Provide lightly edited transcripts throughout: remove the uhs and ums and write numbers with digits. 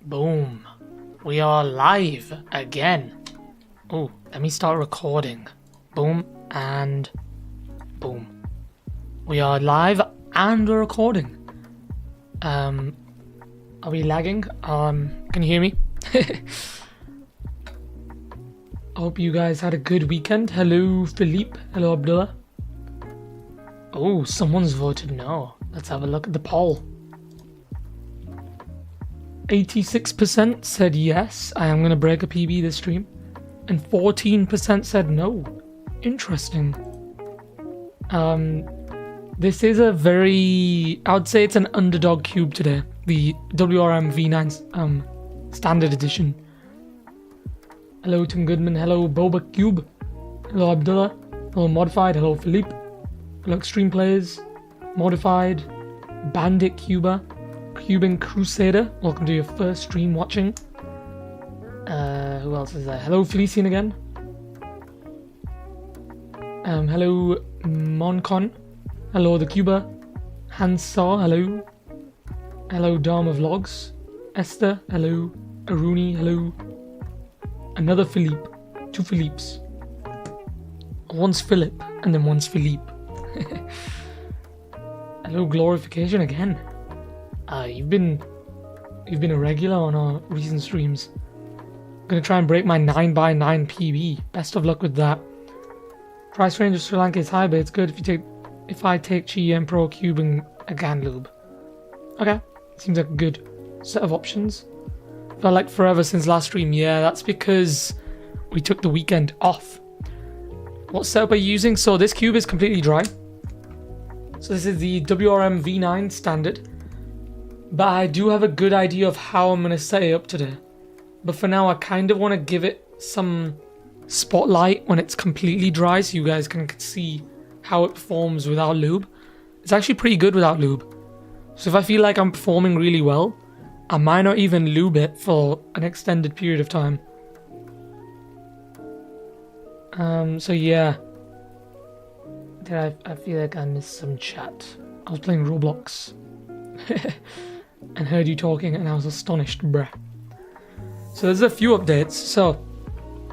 Boom. We are live again. Oh, let me start recording. Boom and boom. We are live and we're recording. Are we lagging? Can you hear me? I hope you guys had a good weekend. Hello, Philippe. Hello, Abdullah. Oh, someone's voted no. Let's have a look at the poll. 86% said yes, I am going to break a PB this stream. And 14% said no. Interesting. This is a very... I would say it's an underdog cube today. The WRM V9 Standard Edition. Hello, Tim Goodman. Hello, Boba Cube. Hello, Abdullah. Hello, Modified. Hello, Philippe. Hello, Extreme Players. Modified. Bandit Cuba. Cuban Crusader, welcome to your first stream watching. Who else is there? Hello, Felician again. Hello, Moncon. Hello, the Cuba. Hansaw, hello. Hello, Dharma Vlogs. Esther, hello. Aruni, hello. Another Philippe. Two Philippes. Once Philip, and then once Philippe. Hello, Glorification again. You've been a regular on our recent streams. I'm gonna try and break my 9x9 PB. Best of luck with that. Price range of Sri Lanka is high, but it's good if I take Chi Pro Cube and a Ganlube. Okay, seems like a good set of options. Felt like forever since last stream. Yeah, that's because we took the weekend off. What setup are you using? So this cube is completely dry. So this is the WRM V9 Standard. But I do have a good idea of how I'm going to set it up today. But for now, I kind of want to give it some spotlight when it's completely dry so you guys can see how it performs without lube. It's actually pretty good without lube. So if I feel like I'm performing really well, I might not even lube it for an extended period of time. So yeah. I feel like I missed some chat. I was playing Roblox. And heard you talking and I was astonished, bruh. So there's a few updates. So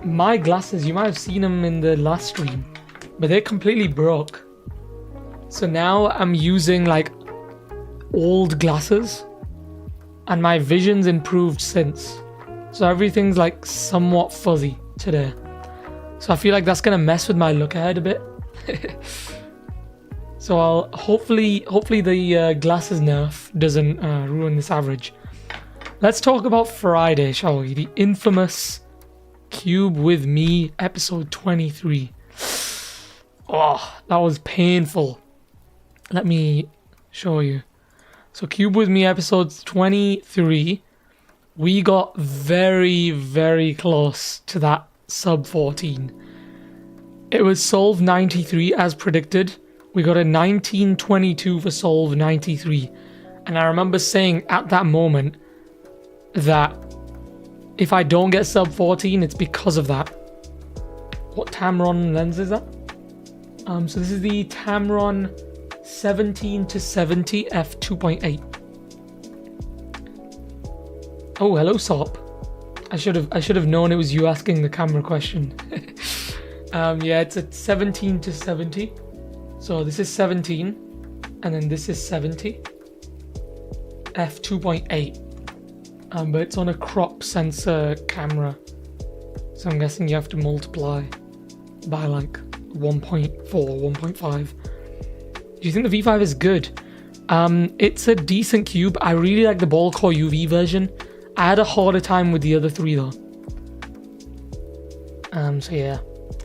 my glasses, you might have seen them in the last stream, but they're completely broke. So now I'm using like old glasses and my vision's improved since. So everything's like somewhat fuzzy today. So I feel like that's gonna mess with my look ahead a bit. So I'll hopefully the glasses nerf doesn't ruin this average. Let's talk about Friday, shall we? The infamous Cube with Me episode 23. Oh, that was painful. Let me show you. So Cube with Me episode 23. We got very, very close to that sub 14. It was Solve 93 as predicted. We got a 1922 for Solve 93. And I remember saying at that moment that if I don't get sub 14, it's because of that. What Tamron lens is that? So this is the Tamron 17-70 f2.8. Oh, hello, Sop. I should have known it was you asking the camera question. Yeah, it's at 17-70. So this is 17, and then this is 70. f2.8. But it's on a crop sensor camera. So I'm guessing you have to multiply by like 1.4, 1.5. Do you think the V5 is good? It's a decent cube. I really like the ball core UV version. I had a harder time with the other three though. So yeah.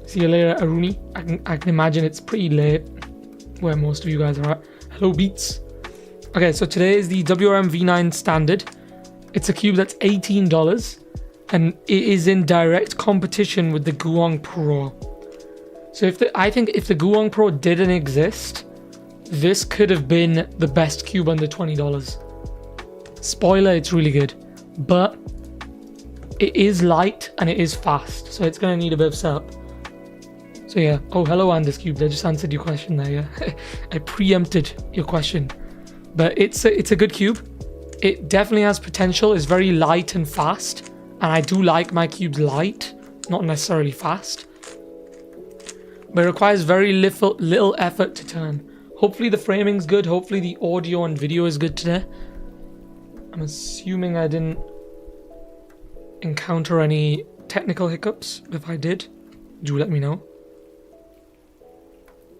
See you later, Aruni. I can imagine it's pretty late where most of you guys are at. Hello, Beats. Okay, so today is the WRM V9 Standard. It's a cube that's $18, and it is in direct competition with the Guang Pro. So I think if the Guang Pro didn't exist, this could have been the best cube under $20. Spoiler, it's really good, but it is light and it is fast, so it's going to need a bit of setup. So yeah. Oh, hello, Anders Cube. I just answered your question there, yeah. I preempted your question. But it's a good cube. It definitely has potential. It's very light and fast. And I do like my cubes light, not necessarily fast. But it requires very little effort to turn. Hopefully the framing's good. Hopefully the audio and video is good today. I'm assuming I didn't encounter any technical hiccups. If I did, do let me know.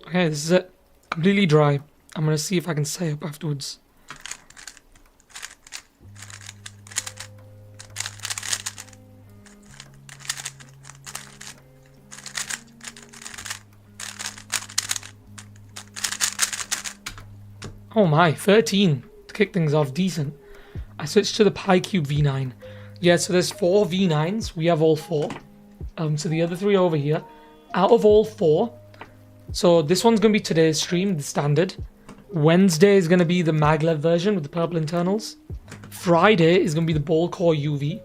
Okay, this is it. Completely dry. I'm going to see if I can say up afterwards. Oh my, 13 to kick things off, decent. I switched to the PyCube V9. Yeah, so there's 4 V9s. We have all 4. So the other 3 over here. Out of all 4, so this one's going to be today's stream, the standard. Wednesday is going to be the maglev version with the purple internals. Friday is going to be the ball core UV.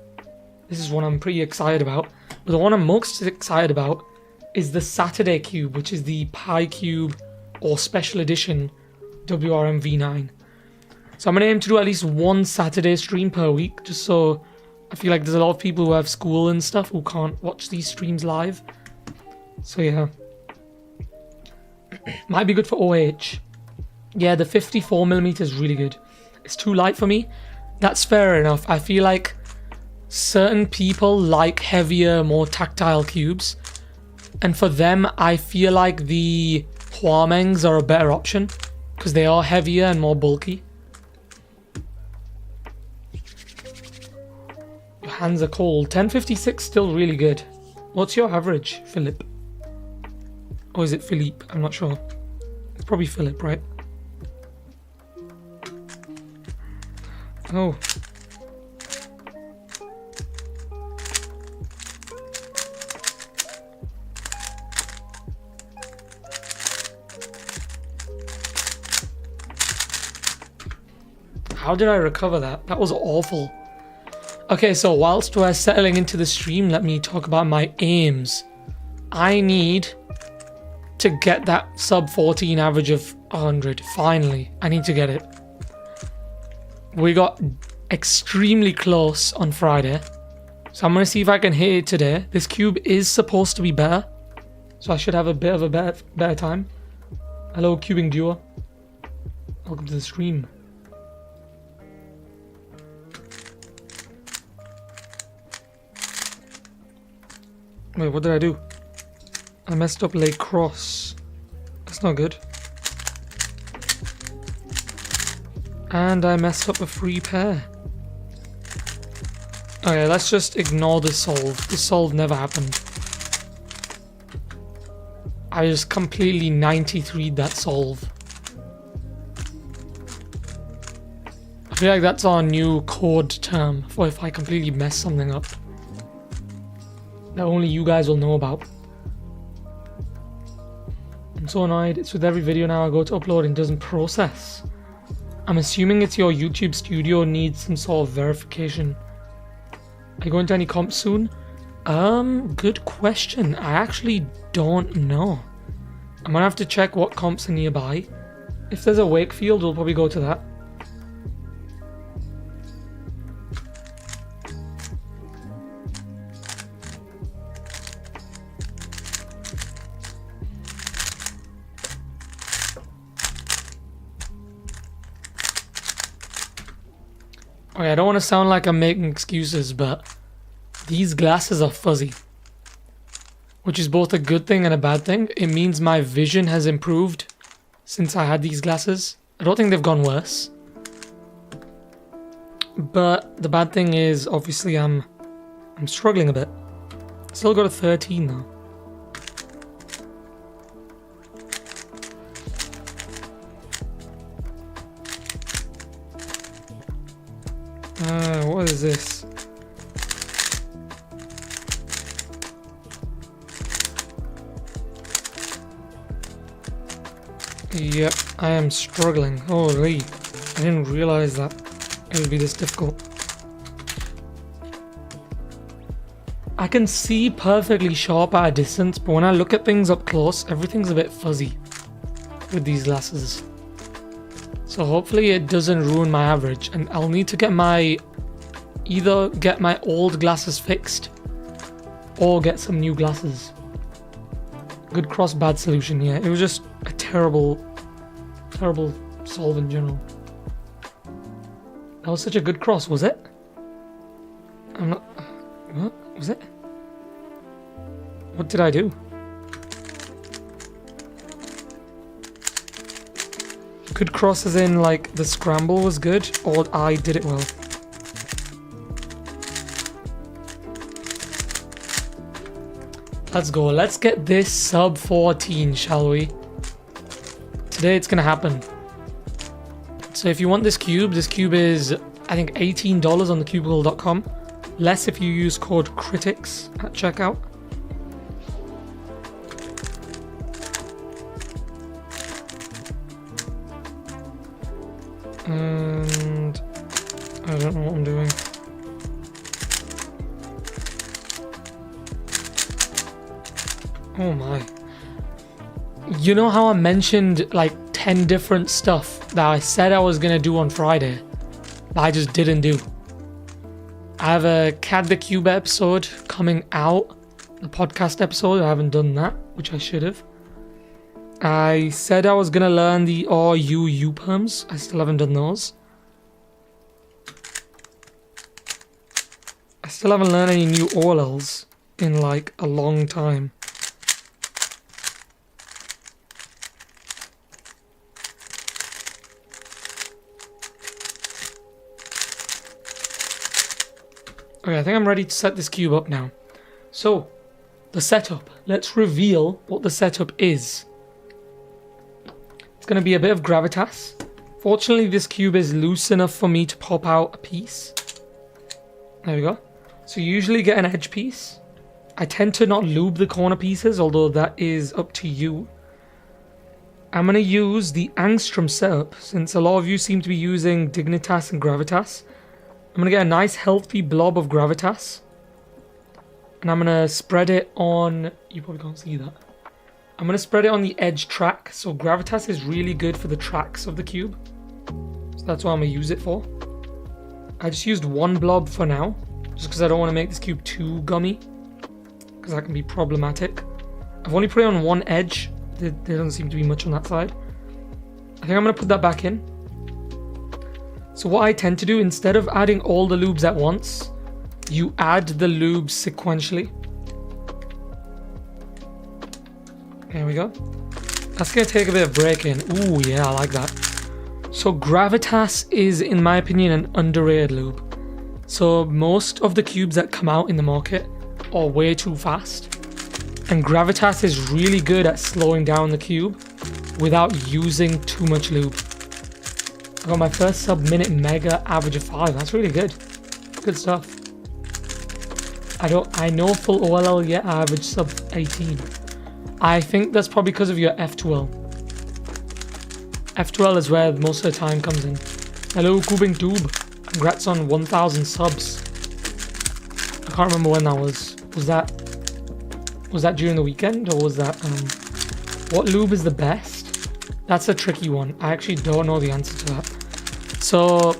This is one I'm pretty excited about. But the one I'm most excited about is the Saturday cube, which is the PyCube or special edition WRM V9. So I'm going to aim to do at least one Saturday stream per week, just so I feel like there's a lot of people who have school and stuff who can't watch these streams live. So yeah. Might be good for OH. Yeah, the 54mm is really good. It's too light for me. That's fair enough. I feel like certain people like heavier, more tactile cubes. And for them, I feel like the Huamengs are a better option, because they are heavier and more bulky. Your hands are cold. 1056 still really good. What's your average, Philip? Or is it Philippe? I'm not sure. It's probably Philip, right? Oh. How did I recover that? That was awful. Okay, so whilst we're settling into the stream, let me talk about my aims. I need to get that sub 14 average of 100. Finally, I need to get it. We got extremely close on Friday, so I'm going to see if I can hit it today. This cube is supposed to be better, so I should have a bit of a better time. Hello, cubing duo. Welcome to the stream. Wait, what did I do? I messed up lay cross. That's not good. And I messed up a free pair. Okay, let's just ignore the solve. The solve never happened. I just completely 93'd that solve. I feel like that's our new code term for if I completely mess something up that only you guys will know about. I'm so annoyed. It's with every video now I go to upload and it doesn't process. I'm assuming it's your YouTube studio needs some sort of verification. Are you going to any comps soon? Good question. I actually don't know. I'm gonna have to check what comps are nearby. If there's a Wakefield, we'll probably go to that. Okay, I don't want to sound like I'm making excuses, but these glasses are fuzzy, which is both a good thing and a bad thing. It means my vision has improved since I had these glasses. I don't think they've gone worse, but the bad thing is obviously I'm struggling a bit. Still got a 13 though. What is this? Yep, I am struggling. Holy, I didn't realize that it would be this difficult. I can see perfectly sharp at a distance, but when I look at things up close, everything's a bit fuzzy with these glasses. So hopefully it doesn't ruin my average, and I'll need to get either get my old glasses fixed or get some new glasses. Good cross, bad solution. Yeah, it was just a terrible solve in general. That was such a good cross, was it? I'm not... What? Was it? What did I do? Good cross as in, like, the scramble was good, or I did it well? Let's go. Let's get this sub 14, shall we? Today it's gonna happen. So if you want this cube is, I think, $18 on thecubicle.com. Less if you use code critics at checkout. And I don't know what I'm doing. Oh my. You know how I mentioned like 10 different stuff that I said I was gonna do on Friday, but I just didn't do? I have a CAD the Cube episode coming out, the podcast episode. I haven't done that, which I should have. I said I was gonna learn the RU perms. I still haven't done those. I still haven't learned any new OLLs in like a long time. Okay, I think I'm ready to set this cube up now. So, the setup. Let's reveal what the setup is. It's going to be a bit of gravitas. Fortunately, this cube is loose enough for me to pop out a piece. There we go. So you usually get an edge piece. I tend to not lube the corner pieces, although that is up to you. I'm going to use the angstrom setup, since a lot of you seem to be using dignitas and gravitas. I'm going to get a nice healthy blob of gravitas. And I'm going to spread it on... You probably can't see that. I'm going to spread it on the edge track. So gravitas is really good for the tracks of the cube. So that's what I'm going to use it for. I just used one blob for now. Just because I don't want to make this cube too gummy. Because that can be problematic. I've only put it on one edge. There doesn't seem to be much on that side. I think I'm going to put that back in. So what I tend to do, instead of adding all the lubes at once, you add the lubes sequentially. There we go. That's going to take a bit of break-in. Ooh, yeah, I like that. So gravitas is, in my opinion, an underrated lube. So most of the cubes that come out in the market are way too fast. And gravitas is really good at slowing down the cube without using too much lube. I got my first sub-minute mega average of 5. That's really good. Good stuff. I know full OLL yet I average sub 18. I think that's probably because of your F2L. F2L is where most of the time comes in. Hello, Cubing Tube. Congrats on 1,000 subs. I can't remember when that was. Was that during the weekend, or was that what lube is the best? That's a tricky one. I actually don't know the answer to that. So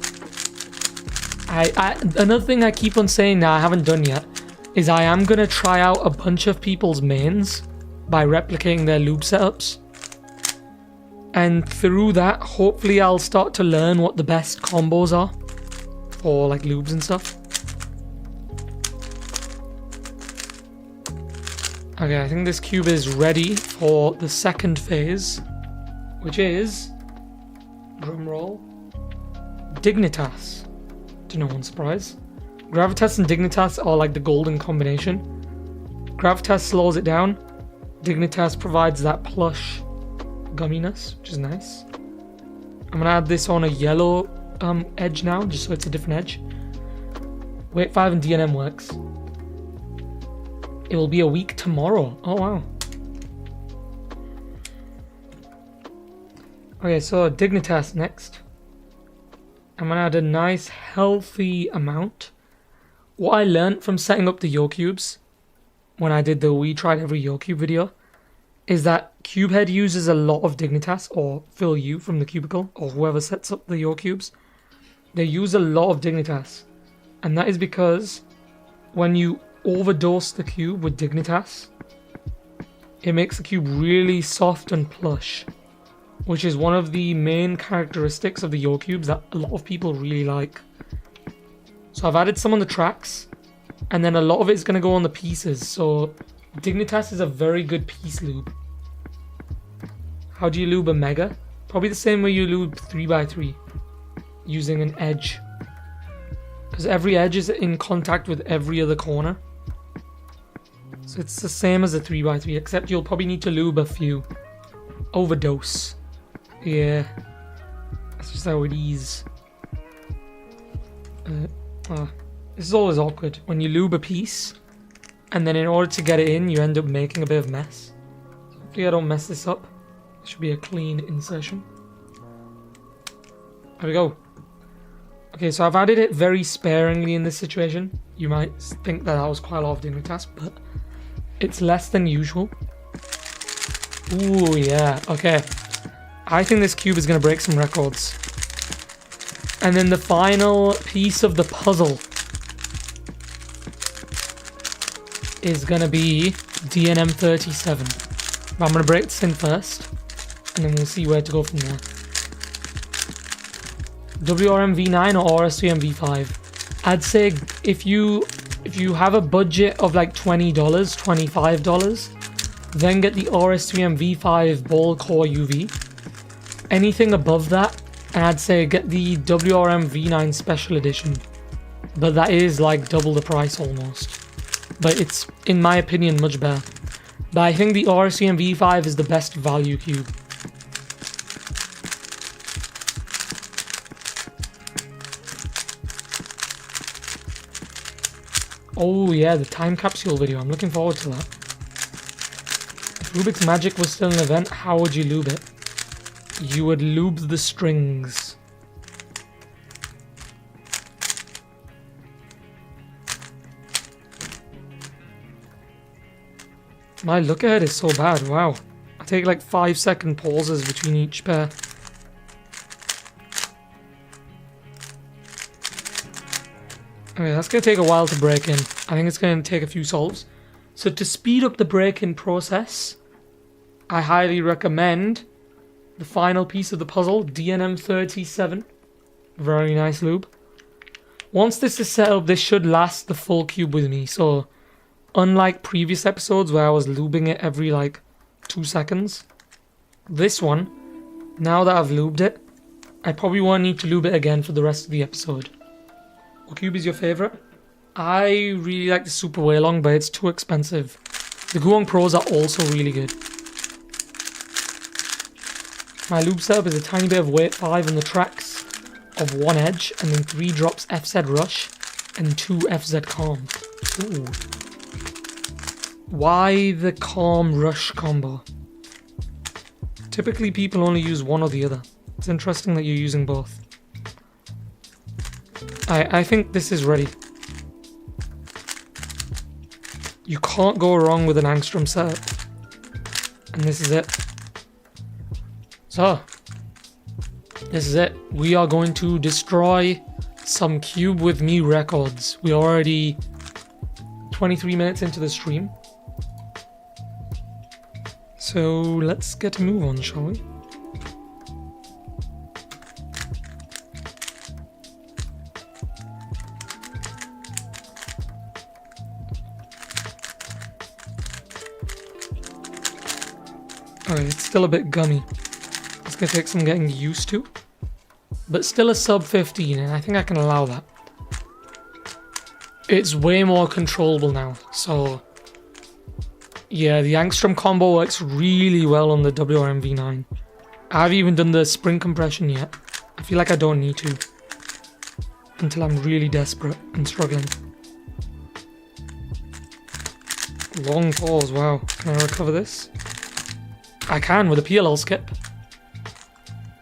another thing I keep on saying now I haven't done yet is I am gonna try out a bunch of people's mains by replicating their lube setups. And through that, hopefully I'll start to learn what the best combos are for like lubes and stuff. Okay, I think this cube is ready for the second phase, which is, drumroll, Dignitas, to no one's surprise. Gravitas and Dignitas are like the golden combination. Gravitas slows it down, Dignitas provides that plush gumminess, which is nice. I'm gonna add this on a yellow edge now, just so it's a different edge. Wait 5 and DNM works. It will be a week tomorrow. Oh wow. Okay, so Dignitas next. I'm gonna add a nice healthy amount. What I learned from setting up the Yo cubes when I did the We Tried Every Yo cube video is that Cubehead uses a lot of Dignitas, or Phil U from the cubicle, or whoever sets up the Your Cubes. They use a lot of Dignitas, and that is because when you overdose the cube with Dignitas, it makes the cube really soft and plush, which is one of the main characteristics of the Your Cubes that a lot of people really like. So I've added some on the tracks, and then a lot of it is going to go on the pieces, so Dignitas is a very good piece lube. How do you lube a Mega? Probably the same way you lube 3x3, using an edge. Because every edge is in contact with every other corner. So it's the same as a 3x3, except you'll probably need to lube a few. Overdose. Yeah. That's just how it is. This is always awkward. When you lube a piece, and then in order to get it in, you end up making a bit of mess. So hopefully I don't mess this up. It should be a clean insertion. There we go. Okay, so I've added it very sparingly in this situation. You might think that was quite a lot of Dignitas, but it's less than usual. Ooh, yeah. Okay. I think this cube is going to break some records. And then the final piece of the puzzle is going to be DNM 37. But I'm going to break this in first, and then we'll see where to go from there. WRM V9 or RS3M V5? I'd say if you have a budget of like $20, $25, then get the RS3M V5 Ball Core UV. Anything above that, and I'd say get the WRM V9 Special Edition. But that is like double the price almost. But it's, in my opinion, much better. But I think the RS3M V5 is the best value cube. Oh yeah, the time capsule video. I'm looking forward to that. If Rubik's Magic was still an event, how would you lube it? You would lube the strings. My look ahead is so bad, wow. I take like 5-second pauses between each pair. Okay, that's going to take a while to break in. I think it's going to take a few solves. So to speed up the break-in process, I highly recommend the final piece of the puzzle, DNM 37. Very nice lube. Once this is set up, this should last the full cube with me. So unlike previous episodes where I was lubing it every like 2 seconds, this one, now that I've lubed it, I probably won't need to lube it again for the rest of the episode. What cube is your favorite? I really like the Super Weilong, but it's too expensive. The Guang Pros are also really good. My lube setup is a tiny bit of weight 5 on the tracks of 1 edge, and then 3 drops FZ Rush and 2 FZ Calm. Ooh. Why the Calm Rush combo? Typically people only use one or the other. It's interesting that you're using both. I think this is ready. You can't go wrong with an angstrom setup. And this is it. So, this is it. We are going to destroy some Cube With Me records. We're already 23 minutes into the stream. So, let's get a move on, shall we? Alright, it's still a bit gummy. It's gonna take some getting used to. But still a sub 15, and I think I can allow that. It's way more controllable now, so... yeah, the angstrom combo works really well on the WRM V9. I haven't even done the spring compression yet. I feel like I don't need to. Until I'm really desperate and struggling. Long pause, wow. Can I recover this? I can with a PLL skip.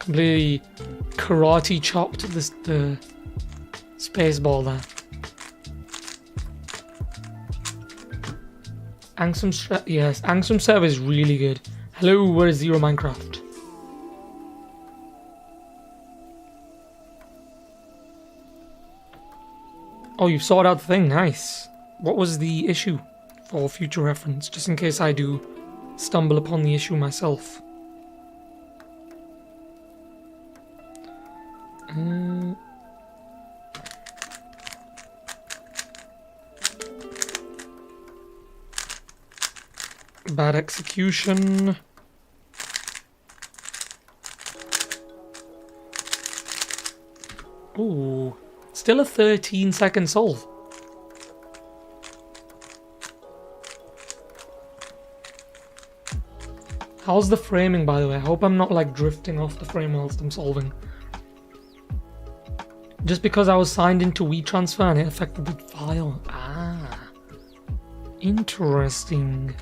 Completely karate chopped the space ball there. Yes, Angstrom server is really good. Hello, where is Zero Minecraft? Oh, you've sorted out the thing. Nice. What was the issue? For future reference, just in case I do stumble upon the issue myself. Bad execution. Ooh, still a 13-second solve. How's the framing, by the way? I hope I'm not like drifting off the frame whilst I'm solving. Just because I was signed into WeTransfer and it affected the file. Ah, interesting.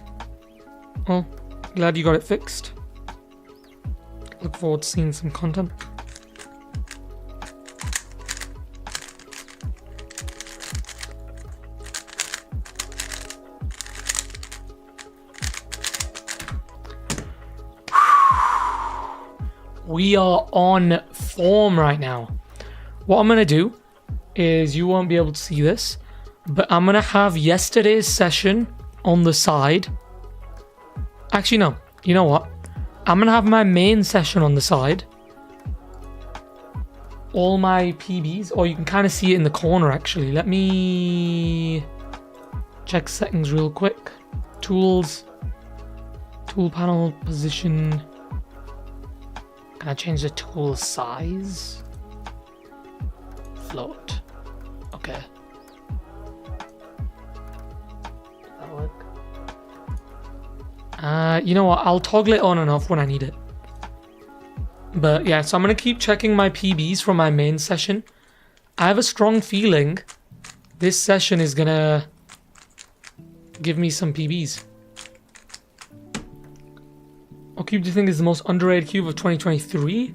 Well, glad you got it fixed. Look forward to seeing some content. We are on form right now. What I'm going to do is, you won't be able to see this, but I'm going to have yesterday's session on the side. Actually, no. You know what? I'm going to have my main session on the side. All my PBs, or you can kind of see it in the corner actually. Let me check settings real quick. Tools. Tool panel position. Can I change the tool size? Float. Okay. Does that work? You know what? I'll toggle it on and off when I need it. But yeah, so I'm going to keep checking my PBs from my main session. I have a strong feeling this session is going to give me some PBs. What cube do you think is the most underrated cube of 2023?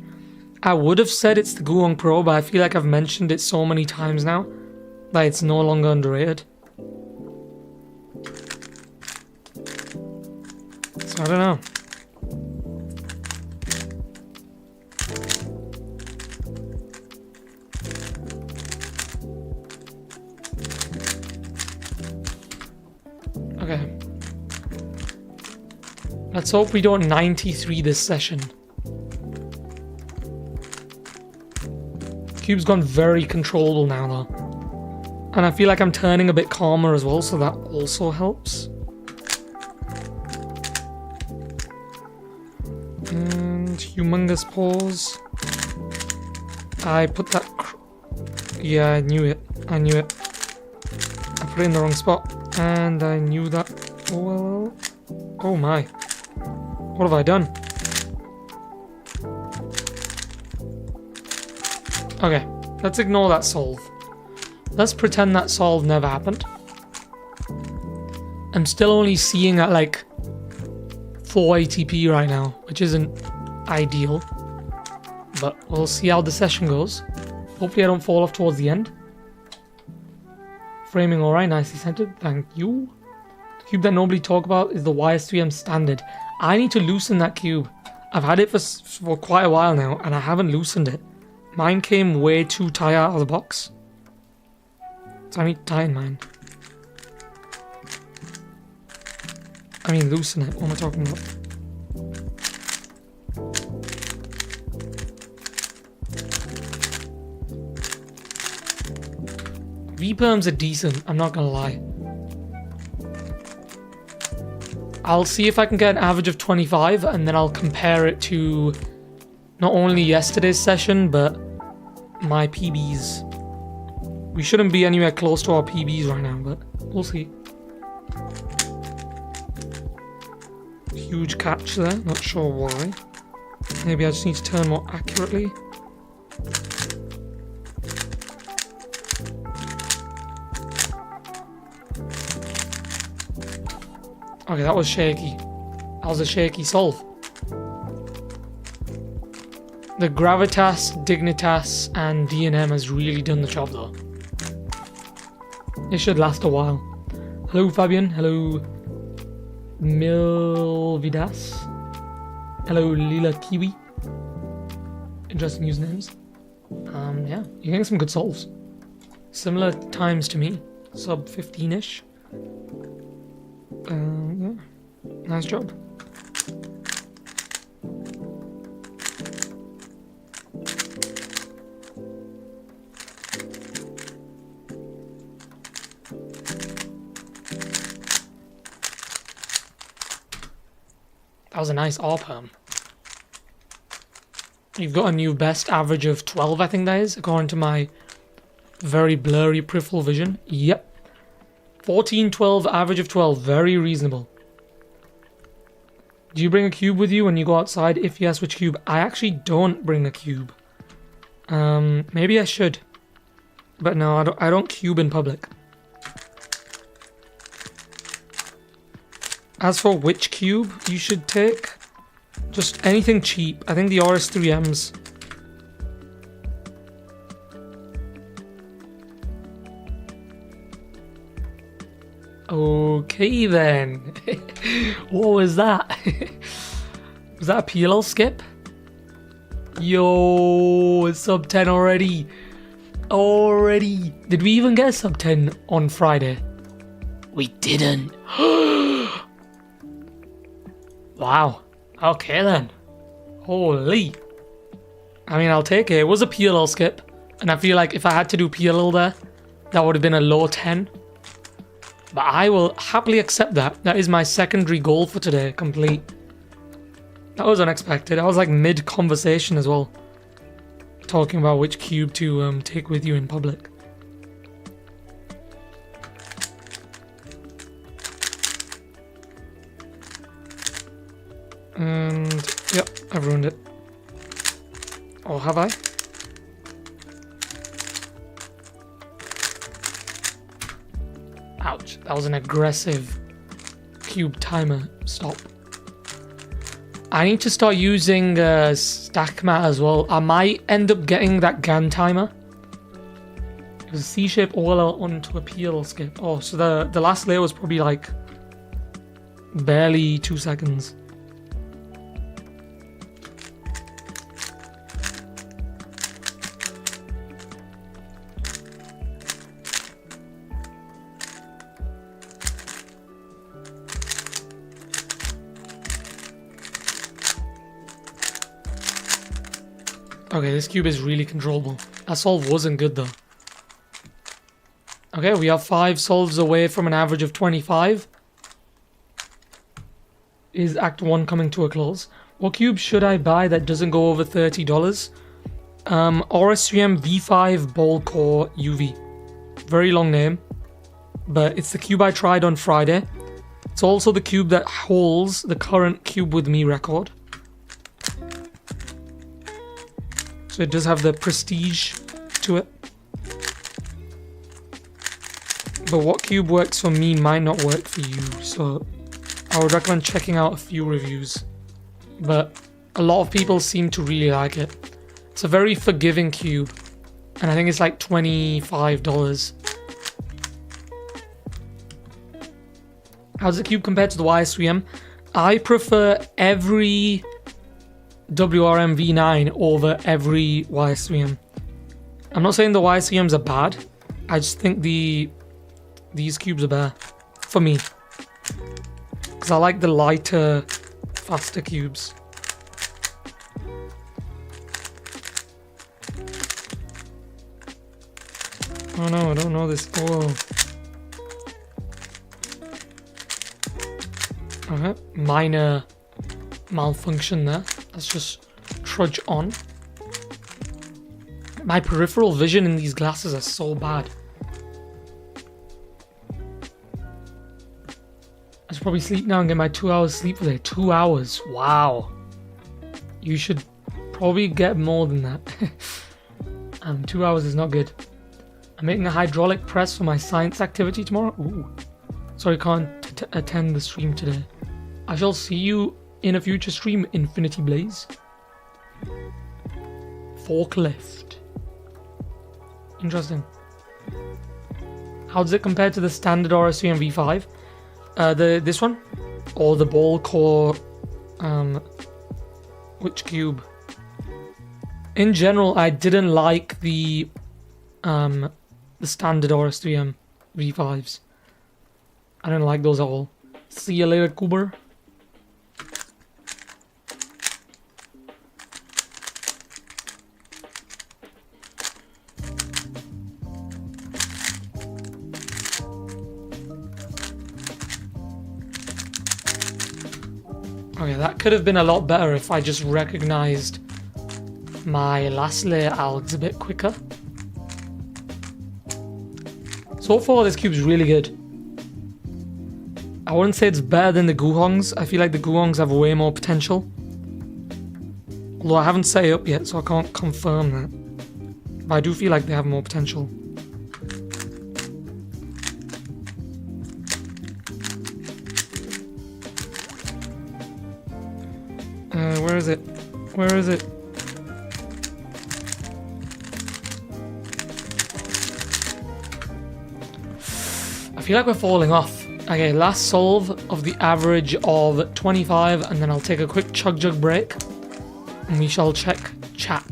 I would have said it's the Guong Pro, but I feel like I've mentioned it so many times now that it's no longer underrated. So I don't know. Okay. Let's hope we don't 93 this session. Cube's gone very controllable now though. And I feel like I'm turning a bit calmer as well, so that also helps. And humongous pause. I put that... Yeah, I knew it. I knew it. I put it in the wrong spot. And I knew that. Oh well. Oh my. What have I done? Okay, let's ignore that solve. Let's pretend that solve never happened. I'm still only seeing at like 4 ATP right now, which isn't ideal. But we'll see how the session goes. Hopefully I don't fall off towards the end. Framing alright, nicely centered, thank you. The cube that nobody talk about is the YS3M standard. I need to loosen that cube. I've had it for quite a while now, and I haven't loosened it. Mine came way too tight out of the box. So I need to tighten mine. I mean loosen it, what am I talking about? V-perms are decent, I'm not gonna lie. I'll see if I can get an average of 25 and then I'll compare it to not only yesterday's session but my PBs. We shouldn't be anywhere close to our PBs right now, but we'll see. Huge catch there, not sure why. Maybe I just need to turn more accurately. Okay, that was shaky. That was a shaky solve. The Gravitas, Dignitas, and D&M has really done the job though. It should last a while. Hello Fabian, hello. Milvidas. Hello, Lila Kiwi. Interesting usernames. Yeah, you're getting some good solves. Similar times to me. Sub 15-ish. Yeah. Nice job. That was a nice R-perm. You've got a new best average of 12, I think that is, according to my very blurry peripheral vision. Yep. 14, 12, average of 12. Very reasonable. Do you bring a cube with you when you go outside? If yes, which cube? I actually don't bring a cube. Maybe I should. But no, I don't cube in public. As for which cube you should take, just anything cheap. I think the RS3Ms. Okay then. What was that? Was that a PLL skip? Yo, it's sub 10 already. Already. Did we even get a sub 10 on Friday? We didn't. Wow. Okay then. Holy. I mean, I'll take it. It was a PLL skip. And I feel like if I had to do PLL there, that would have been a low 10. But I will happily accept that. That is my secondary goal for today, complete. That was unexpected. I was like mid-conversation as well. Talking about which cube to take with you in public. And, yep, I've ruined it. Or have I? Ouch, that was an aggressive cube timer stop. I need to start using stack mat as well. I might end up getting that GAN timer. It was a C-shape all out onto a PL skip. Oh, so the last layer was probably like barely 2 seconds. Okay, this cube is really controllable. That solve wasn't good though. Okay, we are 5 solves away from an average of 25. Is Act 1 coming to a close? What cube should I buy that doesn't go over $30? RS3M V5 Ball Core UV. Very long name, but it's the cube I tried on Friday. It's also the cube that holds the current Cube With Me record. So it does have the prestige to it. But what cube works for me might not work for you, so I would recommend checking out a few reviews. But a lot of people seem to really like it. It's a very forgiving cube, and I think it's like $25. How's the cube compared to the YS3M? I prefer every WRM V9 over every YS3M. I'm not saying the YS3Ms are bad. I just think these cubes are better for me, because I like the lighter, faster cubes. Oh no, I don't know this. Oh. Okay, minor malfunction there. Let's just trudge on. My peripheral vision in these glasses are so bad. I should probably sleep now and get my 2 hours sleep for the day. 2 hours. Wow. You should probably get more than that. 2 hours is not good. I'm making a hydraulic press for my science activity tomorrow. Ooh. Sorry, can't attend the stream today. I shall see you in a future stream, Infinity Blaze. Forklift. Interesting. How does it compare to the standard RS3M V5? This one? or the ball core. Which cube? In general, I didn't like the standard RS3M V5s. I didn't like those at all. See you later, Cooper. Okay, that could have been a lot better if I just recognized my last layer algs a bit quicker. So far, this cube's really good. I wouldn't say it's better than the Guhongs. I feel like the Guhongs have way more potential. Although I haven't set it up yet, so I can't confirm that. But I do feel like they have more potential. Where is it? Where is it? I feel like we're falling off. Okay, last solve of the average of 25, and then I'll take a quick chug jug break, and we shall check chat.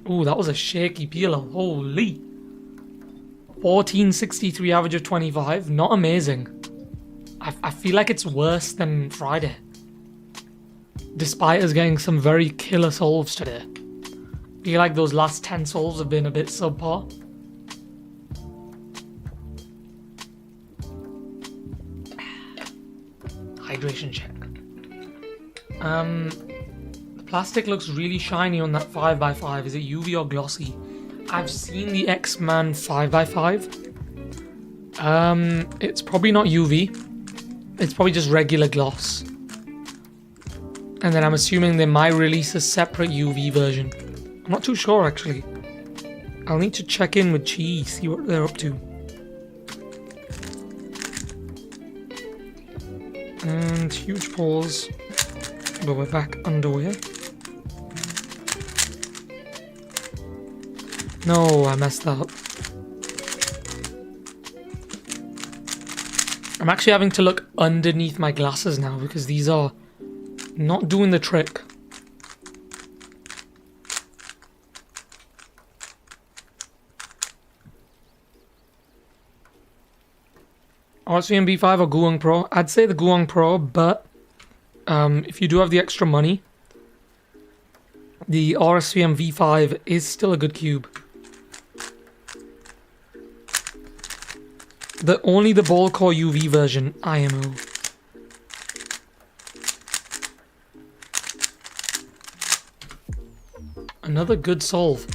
Ooh, that was a shaky peeler. Holy. 1463 average of 25. Not amazing. I feel like it's worse than Friday. Despite us getting some very killer solves today. I feel like those last 10 solves have been a bit subpar. Hydration check. Plastic looks really shiny on that 5x5. Is it UV or glossy? I've seen the X-Man 5x5. It's probably not UV. It's probably just regular gloss. And then I'm assuming they might release a separate UV version. I'm not too sure actually. I'll need to check in with Chi, see what they're up to. And huge pause. But we're back underway. No, I messed up. I'm actually having to look underneath my glasses now because these are not doing the trick. RSVM V5 or Guang Pro? I'd say the Guang Pro, but if you do have the extra money, the RSVM V5 is still a good cube. Only the ball core UV version, IMO. Another good solve.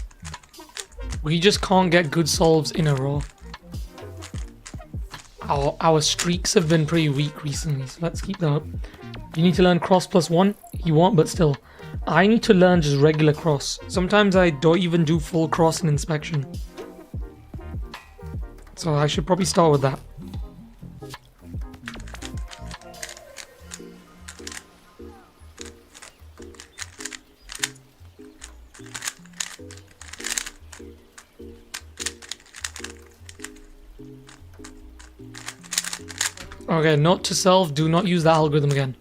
We just can't get good solves in a row. Our streaks have been pretty weak recently, so let's keep that up. You need to learn cross +1? You won't, but still. I need to learn just regular cross. Sometimes I don't even do full cross in inspection. So I should probably start with that. Okay, note to self, do not use that algorithm again.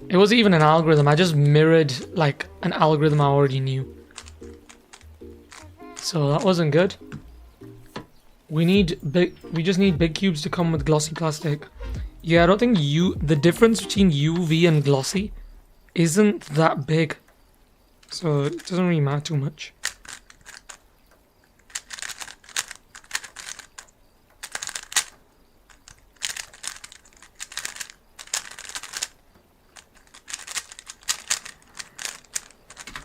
It wasn't even an algorithm, I just mirrored like an algorithm I already knew. So that wasn't good. We just need big cubes to come with glossy plastic. Yeah, I don't think the difference between UV and glossy isn't that big. So it doesn't really matter too much.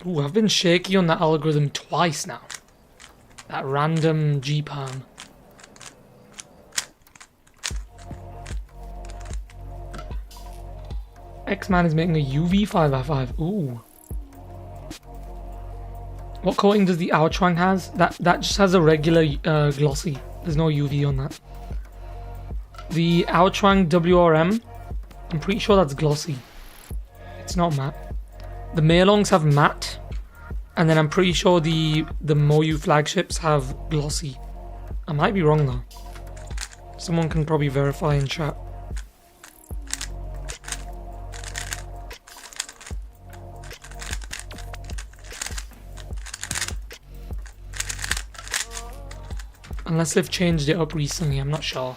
Ooh, I've been shaky on that algorithm twice now. That random G-perm. X-Man is making a UV 5x5. Ooh. What coating does the Ouchwang has? That just has a regular glossy. There's no UV on that. The Ouchwang WRM, I'm pretty sure that's glossy. It's not matte. The Weilongs have matte, and then I'm pretty sure the Moyu flagships have glossy. I might be wrong though. Someone can probably verify in chat. Unless they've changed it up recently, I'm not sure.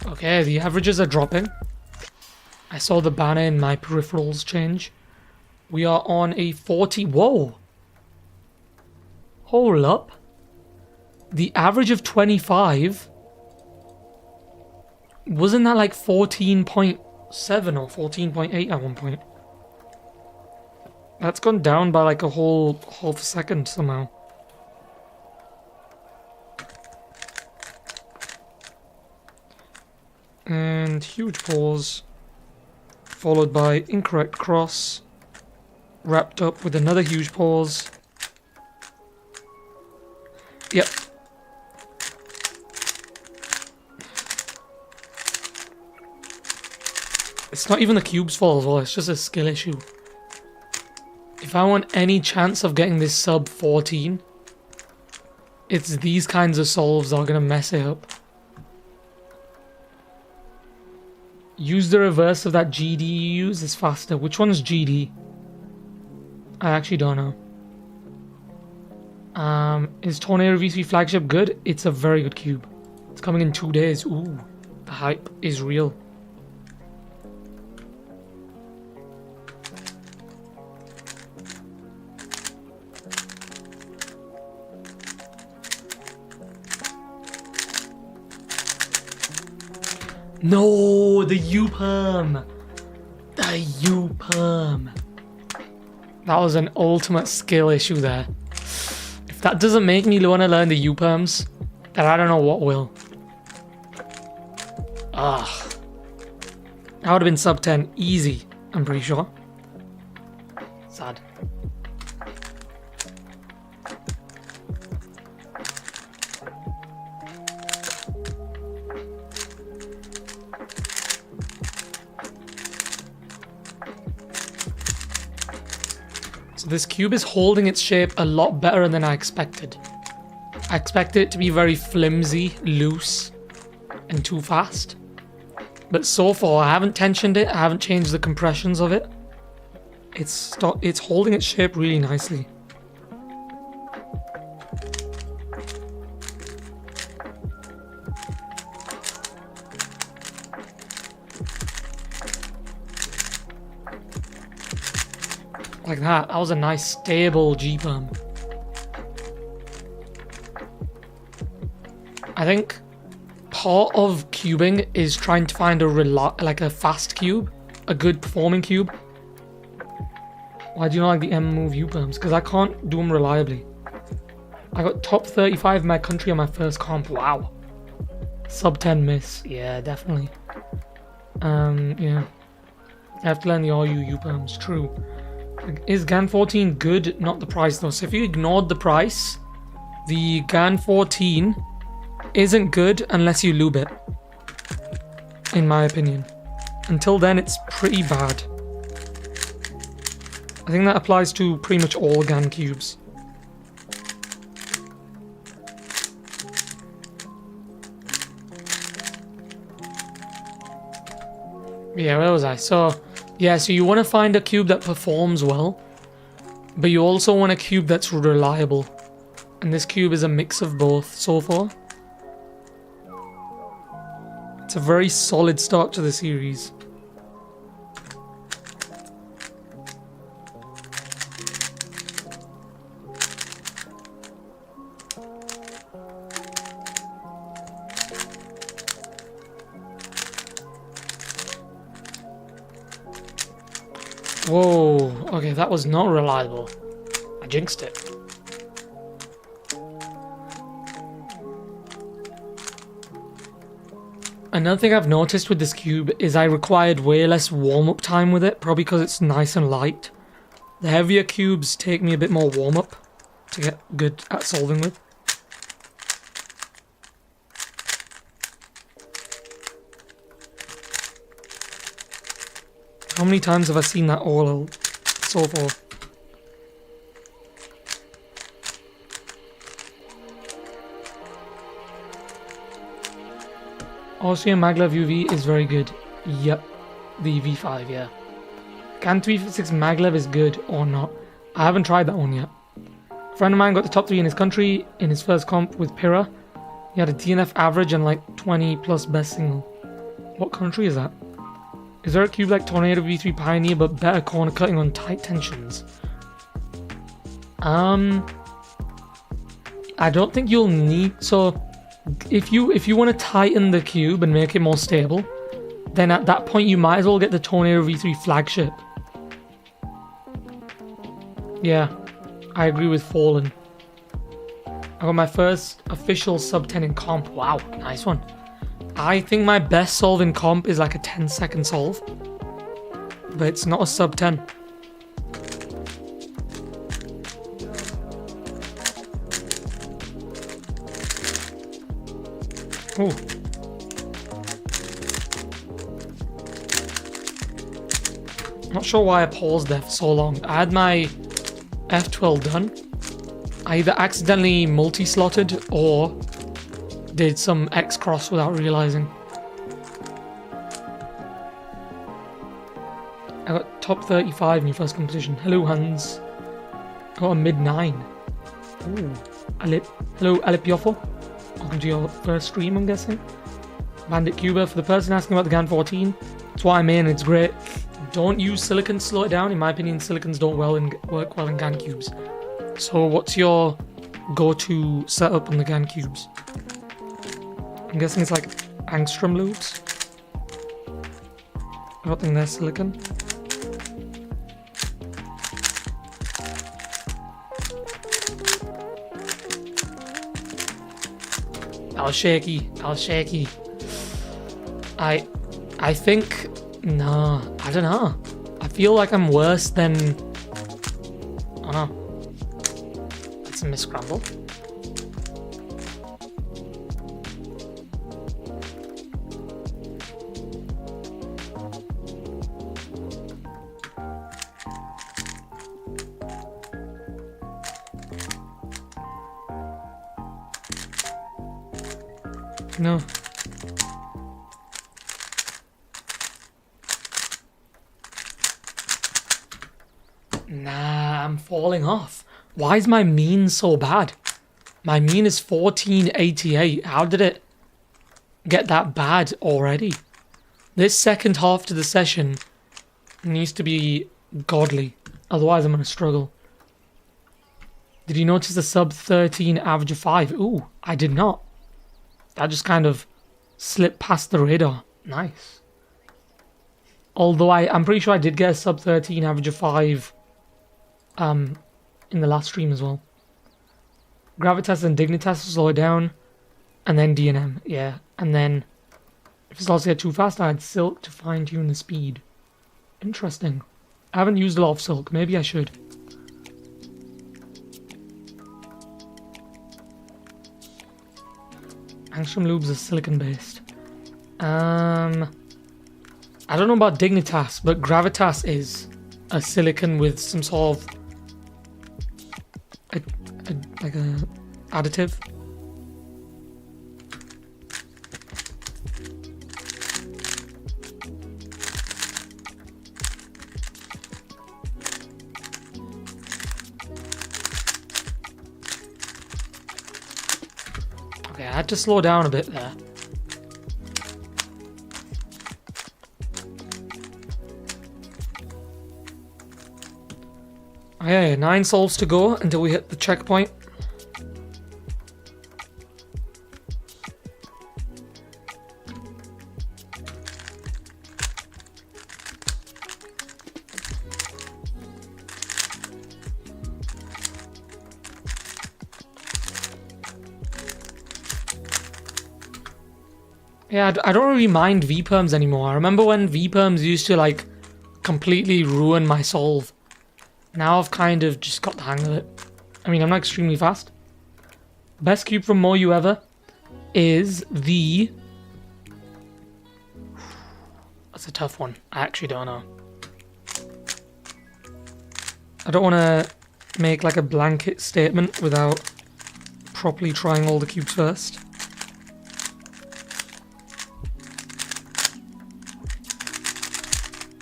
Okay, the averages are dropping. I saw the banner in my peripherals change. We are on a 40. Whoa! Hold up. The average of 25. Wasn't that like 14.7 or 14.8 at one point? That's gone down by like a whole half a second somehow. And huge pause, followed by incorrect cross, wrapped up with another huge pause. Yep. It's not even the cube's fault as well, it's just a skill issue. If I want any chance of getting this sub 14, it's these kinds of solves that are going to mess it up. Use the reverse of that GD you use, it's faster. Which one's GD? I actually don't know. Is Tornado VC flagship good? It's a very good cube. It's coming in 2 days. Ooh, the hype is real. No, the U-perm. The U-perm. That was an ultimate skill issue there. If that doesn't make me want to learn the U-perms, then I don't know what will. Ugh. That would have been sub 10 easy, I'm pretty sure. Sad. So this cube is holding its shape a lot better than I expected. I expected it to be very flimsy, loose, and too fast. But so far, I haven't tensioned it, I haven't changed the compressions of it. It's holding its shape really nicely. Like that. That was a nice stable G-perm. I think part of cubing is trying to find a fast cube, a good performing cube. Why do you not like the M-Move U-perms? Because I can't do them reliably. I got top 35 in my country on my first comp. Wow. Sub 10 miss. Yeah, definitely. Yeah. I have to learn the RU U-perms. True. Is GAN 14 good? Not the price though. So if you ignored the price, the GAN 14 isn't good unless you lube it. In my opinion. Until then, it's pretty bad. I think that applies to pretty much all GAN cubes. Yeah, where was I? So you want to find a cube that performs well, but you also want a cube that's reliable. And this cube is a mix of both so far. It's a very solid start to the series. Whoa, okay, that was not reliable. I jinxed it. Another thing I've noticed with this cube is I required way less warm-up time with it, probably because it's nice and light. The heavier cubes take me a bit more warm-up to get good at solving with. How many times have I seen that all so far? Austrian Maglev UV is very good. Yep. The V5, yeah. Can 356 Maglev is good or not? I haven't tried that one yet. A friend of mine got the top 3 in his country in his first comp with Pyrrha. He had a DNF average and like 20 plus best single. What country is that? Is there a cube like Tornado V3 Pioneer but better corner cutting on tight tensions? I don't think you'll need... So, if you want to tighten the cube and make it more stable, then at that point you might as well get the Tornado V3 flagship. Yeah, I agree with Fallen. I got my first official sub 10 in comp. Wow, nice one. I think my best solve in comp is like a 10-second solve, but it's not a sub 10. Oh. Not sure why I paused there for so long. I had my F12 done. I either accidentally multi-slotted or did some X-cross without realizing. I got top 35 in your first competition. Hello, Hans. I got a mid 9. Ooh. Hello, Alepiofo. Welcome to your first stream, I'm guessing. Bandit Cuba. For the person asking about the GAN 14, that's why I'm in. It's great. Don't use silicon to slow it down. In my opinion, silicons don't work well in GAN cubes. So what's your go-to setup on the GAN cubes? I'm guessing it's like angstrom loops. I don't think they're silicon. That was shaky. I think... Nah, I don't know. I feel like I'm worse than... Oh. That's a miscramble. No. Nah, I'm falling off. Why is my mean so bad? My mean is 1488. How did it get that bad already? This second half to the session needs to be godly. Otherwise I'm going to struggle. Did you notice the sub 13 average of 5? Ooh, I did not. That just kind of slipped past the radar. Nice. Although I'm pretty sure I did get a sub 13 average of 5 in the last stream as well. Gravitas and Dignitas to slow it down. And then DNM, yeah. And then if it starts to get too fast, I had Silk to fine tune the speed. Interesting. I haven't used a lot of Silk. Maybe I should. Angstrom loops are silicon based. I don't know about Dignitas, but Gravitas is a silicon with some sort of like a additive. Okay, I had to slow down a bit there. Okay, 9 solves to go until we hit the checkpoint. Yeah, I don't really mind V-perms anymore. I remember when V-perms used to like completely ruin my solve. Now I've kind of just got the hang of it. I mean, I'm not extremely fast. Best cube from Moyu ever is the... That's a tough one. I actually don't know. I don't want to make like a blanket statement without properly trying all the cubes first.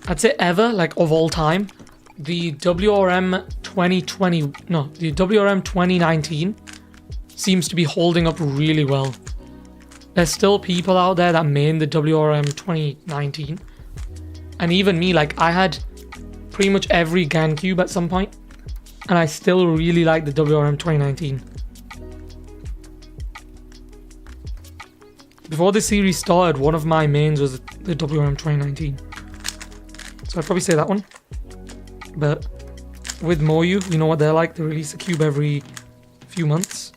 I'd say ever, like of all time, the WRM 2020, no, the WRM 2019 seems to be holding up really well. There's still people out there that main the WRM 2019. And even me, like I had pretty much every GAN cube at some point, and I still really like the WRM 2019. Before this series started, one of my mains was the WRM 2019. So I'd probably say that one. But with Moyu, you know what they're like. They release a cube every few months.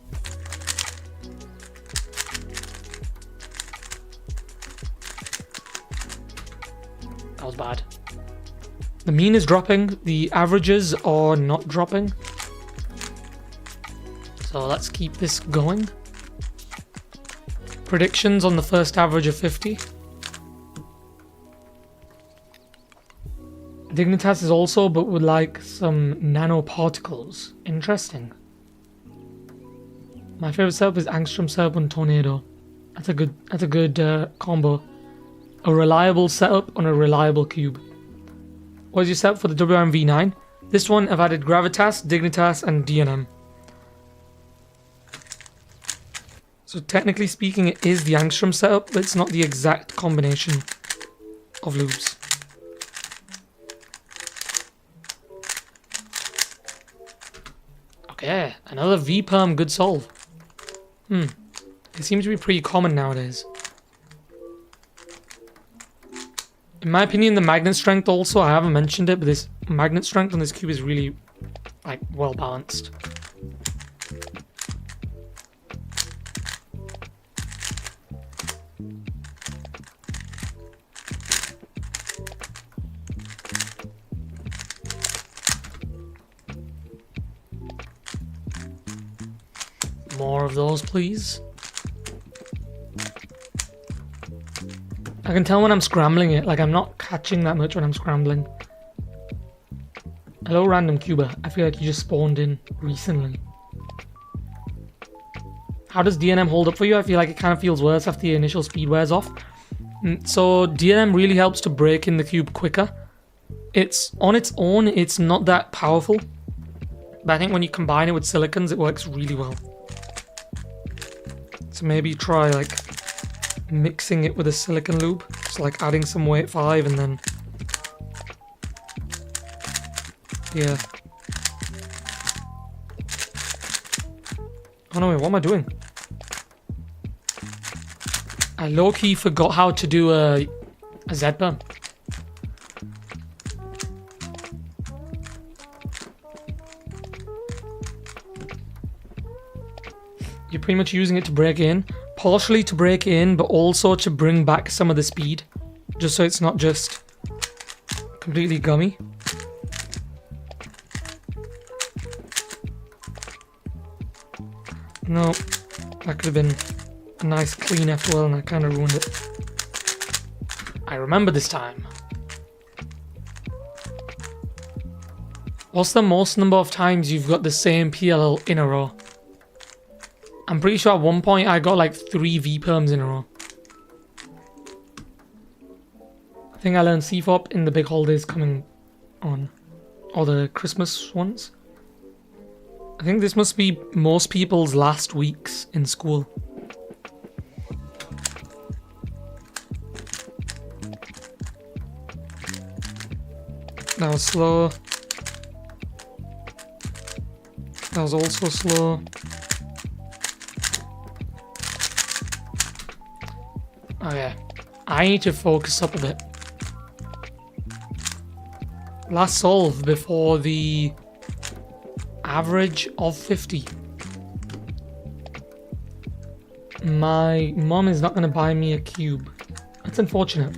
That was bad. The mean is dropping. The averages are not dropping. So let's keep this going. Predictions on the first average of 50. Dignitas is also, but with like some nanoparticles. Interesting. My favorite setup is Angstrom setup on Tornado. That's a good combo. A reliable setup on a reliable cube. What is your setup for the WRM V9? This one I've added Gravitas, Dignitas, and DNM. So technically speaking, it is the Angstrom setup, but it's not the exact combination of loops. Okay, another V-perm good solve. It seems to be pretty common nowadays. In my opinion, the magnet strength also, I haven't mentioned it, but this magnet strength on this cube is really, like, well balanced. More of those, please. I can tell when I'm scrambling it, like I'm not catching that much when I'm scrambling. Hello, random cuber. I feel like you just spawned in recently. How does DNM hold up for you? I feel like it kind of feels worse after the initial speed wears off. So DNM really helps to break in the cube quicker. It's on its own, it's not that powerful. But I think when you combine it with silicons, it works really well. So maybe try like mixing it with a silicon loop. So like adding some weight 5 and then... Yeah. Oh no, wait, what am I doing? I low-key forgot how to do a Z-perm. You're pretty much using it to break in. Partially to break in, but also to bring back some of the speed. Just so it's not just completely gummy. No, that could have been a nice clean F12 and I kind of ruined it. I remember this time. What's the most number of times you've got the same PLL in a row? I'm pretty sure at one point I got like 3 V-perms in a row. I think I learned CFOP in the big holidays coming on. Or the Christmas ones. I think this must be most people's last weeks in school. That was slow. That was also slow. Okay, I need to focus up a bit. Last solve before the average of 50. My mom is not going to buy me a cube. That's unfortunate.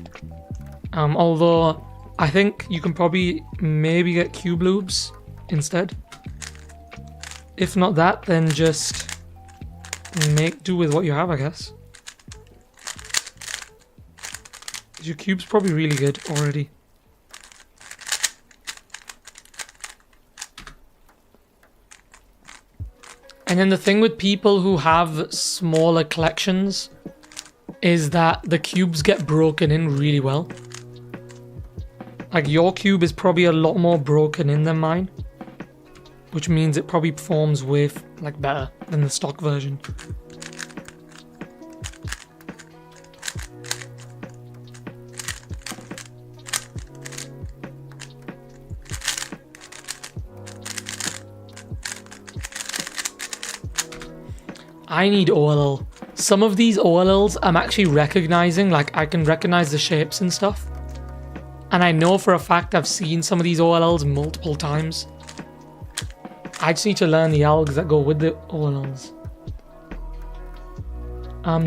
Although I think you can probably maybe get cube loops instead. If not that, then just make do with what you have, I guess. Your cube's probably really good already. And then the thing with people who have smaller collections is that the cubes get broken in really well. Like your cube is probably a lot more broken in than mine, which means it probably performs way better than the stock version. I need OLL. Some of these OLLs I'm actually recognizing, like I can recognize the shapes and stuff. And I know for a fact I've seen some of these OLLs multiple times. I just need to learn the algs that go with the OLLs.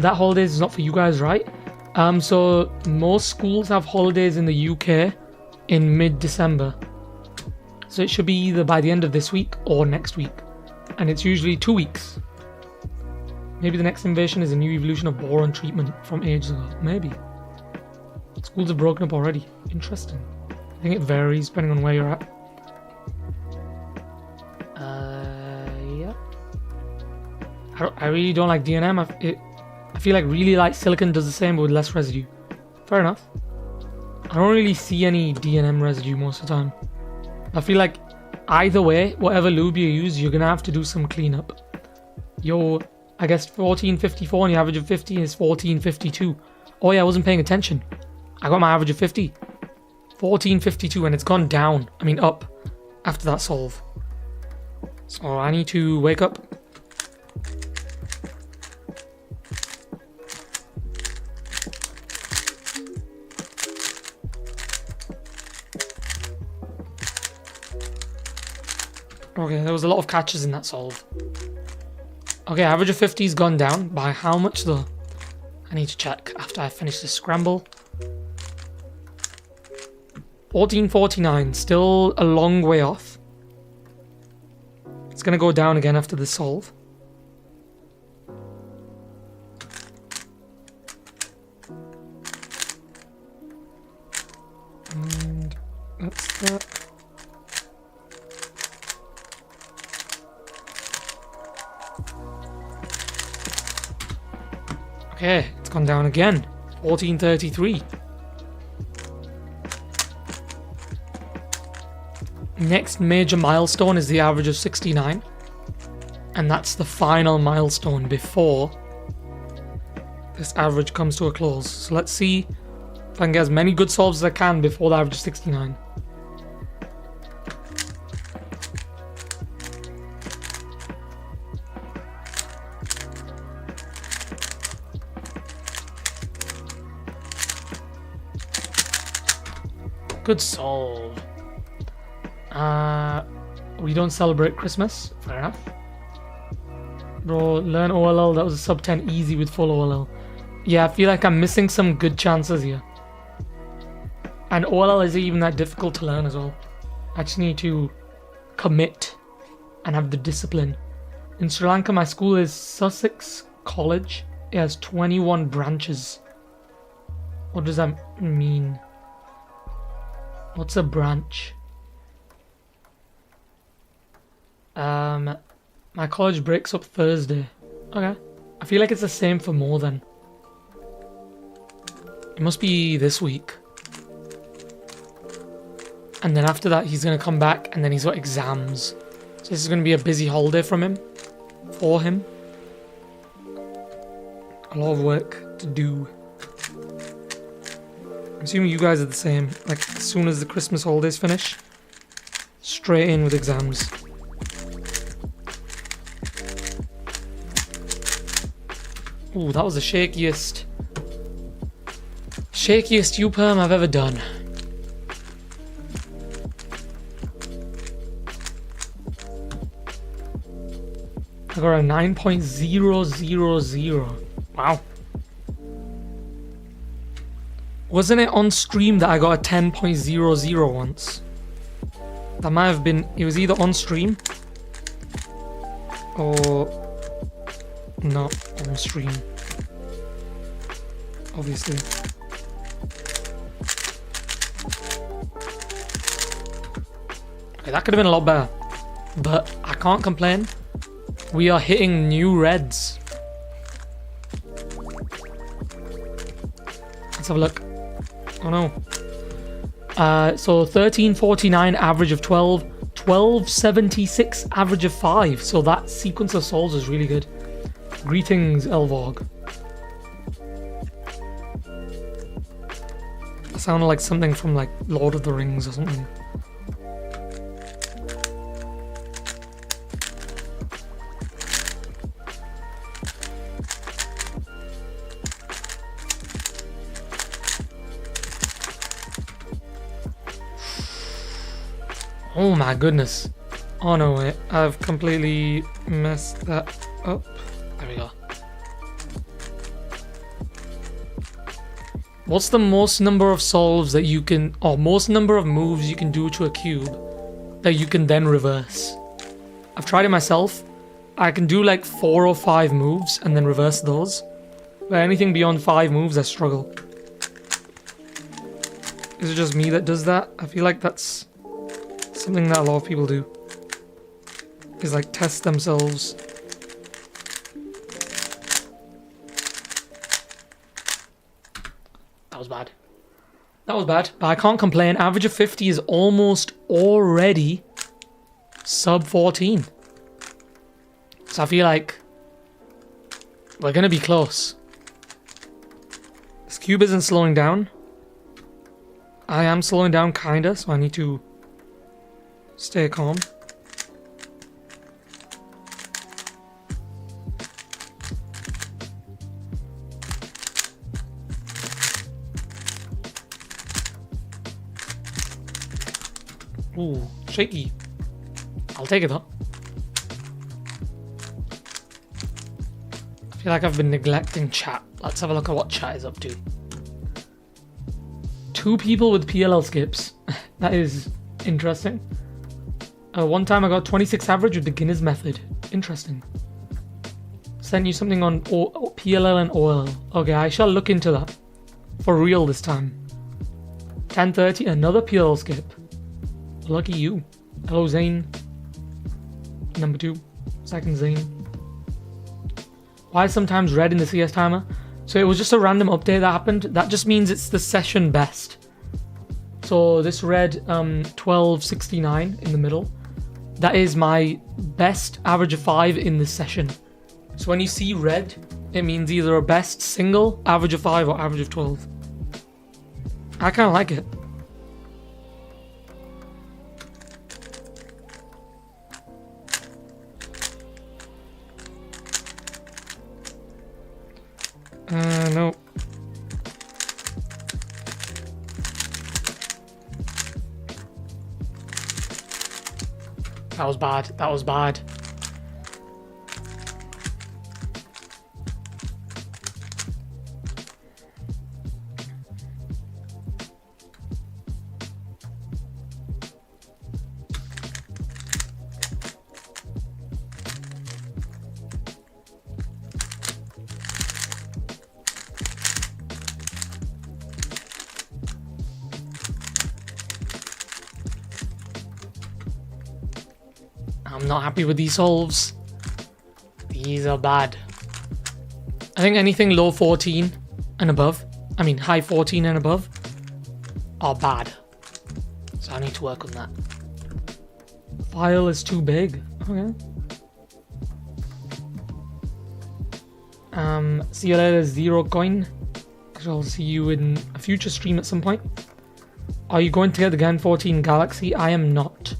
That holidays is not for you guys, right? So most schools have holidays in the UK in mid-December. So it should be either by the end of this week or next week. And it's usually 2 weeks. Maybe the next invasion is a new evolution of boron treatment from ages ago. Maybe. Schools are broken up already. Interesting. I think it varies depending on where you're at. Yeah. I really don't like DNM. I feel like really light silicon does the same but with less residue. Fair enough. I don't really see any DNM residue most of the time. I feel like either way, whatever lube you use, you're gonna have to do some cleanup. I guess 1454 and your average of 50 is 1452. Oh yeah, I wasn't paying attention. I got my average of 50. 1452 and it's gone down. I mean up after that solve. So I need to wake up. Okay, there was a lot of catches in that solve. Okay, average of 50's gone down. By how much though? I need to check after I finish this scramble. 1449, still a long way off. It's gonna go down again after the solve. And that's that. Okay, it's gone down again. 1433. Next major milestone is the average of 69. And that's the final milestone before this average comes to a close. So let's see if I can get as many good solves as I can before the average of 69. Good solve. We don't celebrate Christmas. Fair enough. Bro, learn OLL. That was a sub 10 easy with full OLL. Yeah, I feel like I'm missing some good chances here. And OLL isn't even that difficult to learn as well. I just need to commit and have the discipline. In Sri Lanka, my school is Sussex College. It has 21 branches. What does that mean? What's a branch? My college breaks up Thursday. Okay. I feel like it's the same for more then. It must be this week. And then after that he's gonna come back and then he's got exams. So this is gonna be a busy holiday for him. A lot of work to do. I'm assuming you guys are the same. Like, as soon as the Christmas holidays finish, straight in with exams. Ooh, that was the shakiest U-perm I've ever done. I got a 9.000. Wow. Wasn't it on stream that I got a 10.00 once? That might have been... It was either on stream or not on stream. Obviously. Okay, that could have been a lot better. But I can't complain. We are hitting new reds. Let's have a look. Oh no. So 1349 average of 12, 1276 average of 5. So that sequence of souls is really good. Greetings, Elvog. That sounded like something from like Lord of the Rings or something. Oh my goodness. Oh no, wait. I've completely messed that up. There we go. What's the most number of solves that you can, or most number of moves you can do to a cube that you can then reverse? I've tried it myself. I can do like 4 or 5 moves and then reverse those. But anything beyond 5 moves, I struggle. Is it just me that does that? I feel like that's something that a lot of people do. Is like test themselves. That was bad. That was bad, but I can't complain. Average of 50 is almost already sub 14. So I feel like we're gonna be close. This cube isn't slowing down. I am slowing down kinda, so I need to stay calm. Ooh, shaky. I'll take it though. I feel like I've been neglecting chat. Let's have a look at what chat is up to. 2 people with PLL skips. That is interesting. One time I got 26 average with beginner's method. Interesting. Sent you something on PLL and OLL. Okay, I shall look into that. For real this time. 10:30, another PLL skip. Lucky you. Hello, Zane. Number 2. Second Zane. Why is sometimes red in the CS timer? So it was just a random update that happened. That just means it's the session best. So this red 1269 in the middle. That is my best average of 5 in this session. So when you see red, it means either a best single, average of 5, or average of 12. I kind of like it. No. That was bad. That was bad. I'm not happy with these solves. These are bad. I think anything low 14 and above, I mean high 14 and above, are bad. So I need to work on that. File is too big. Okay. See you later, Zero Coin. I'll see you in a future stream at some point. Are you going to get the Gen 14 Galaxy? I am not.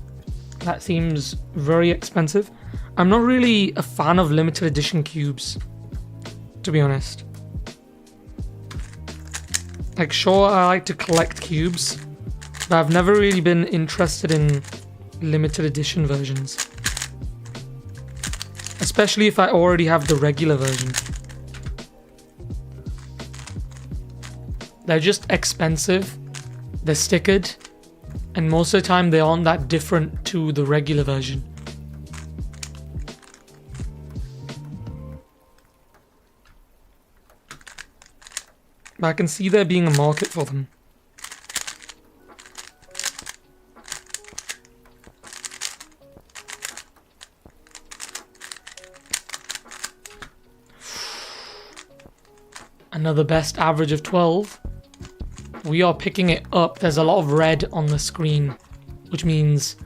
That seems very expensive. I'm not really a fan of limited edition cubes, to be honest. Like, sure, I like to collect cubes, but I've never really been interested in limited edition versions. Especially if I already have the regular version. They're just expensive, they're stickered, And most of the time they aren't that different to the regular version. But I can see there being a market for them. Another best average of 12. We are picking it up. There's a lot of red on the screen, which means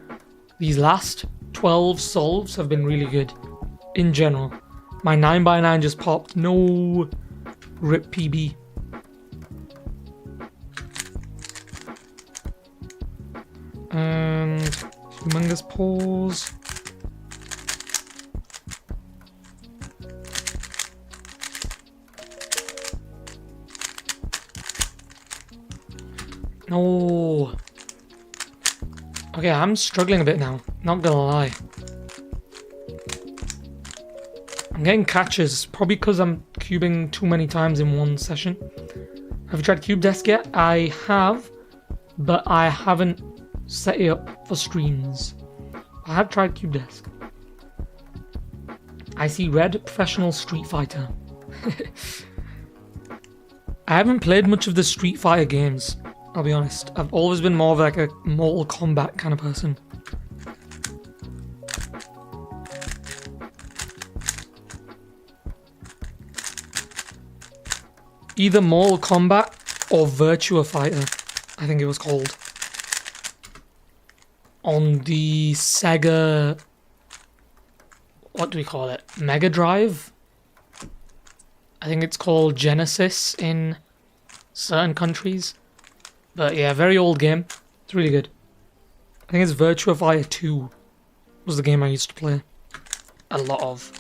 these last 12 solves have been really good in general. My 9x9 just popped. No. Rip PB. And humongous pause. No. Okay, I'm struggling a bit now. Not gonna lie. I'm getting catches, probably because I'm cubing too many times in one session. Have you tried Cube Desk yet? I have, but I haven't set it up for streams. I have tried Cube Desk. I see red professional Street Fighter. I haven't played much of the Street Fighter games, I'll be honest. I've always been more of like a Mortal Kombat kind of person. Either Mortal Kombat or Virtua Fighter, I think it was called. On the Sega... what do we call it? Mega Drive? I think it's called Genesis in certain countries. But yeah, very old game. It's really good. I think it's Virtua Fighter 2 was the game I used to play a lot of.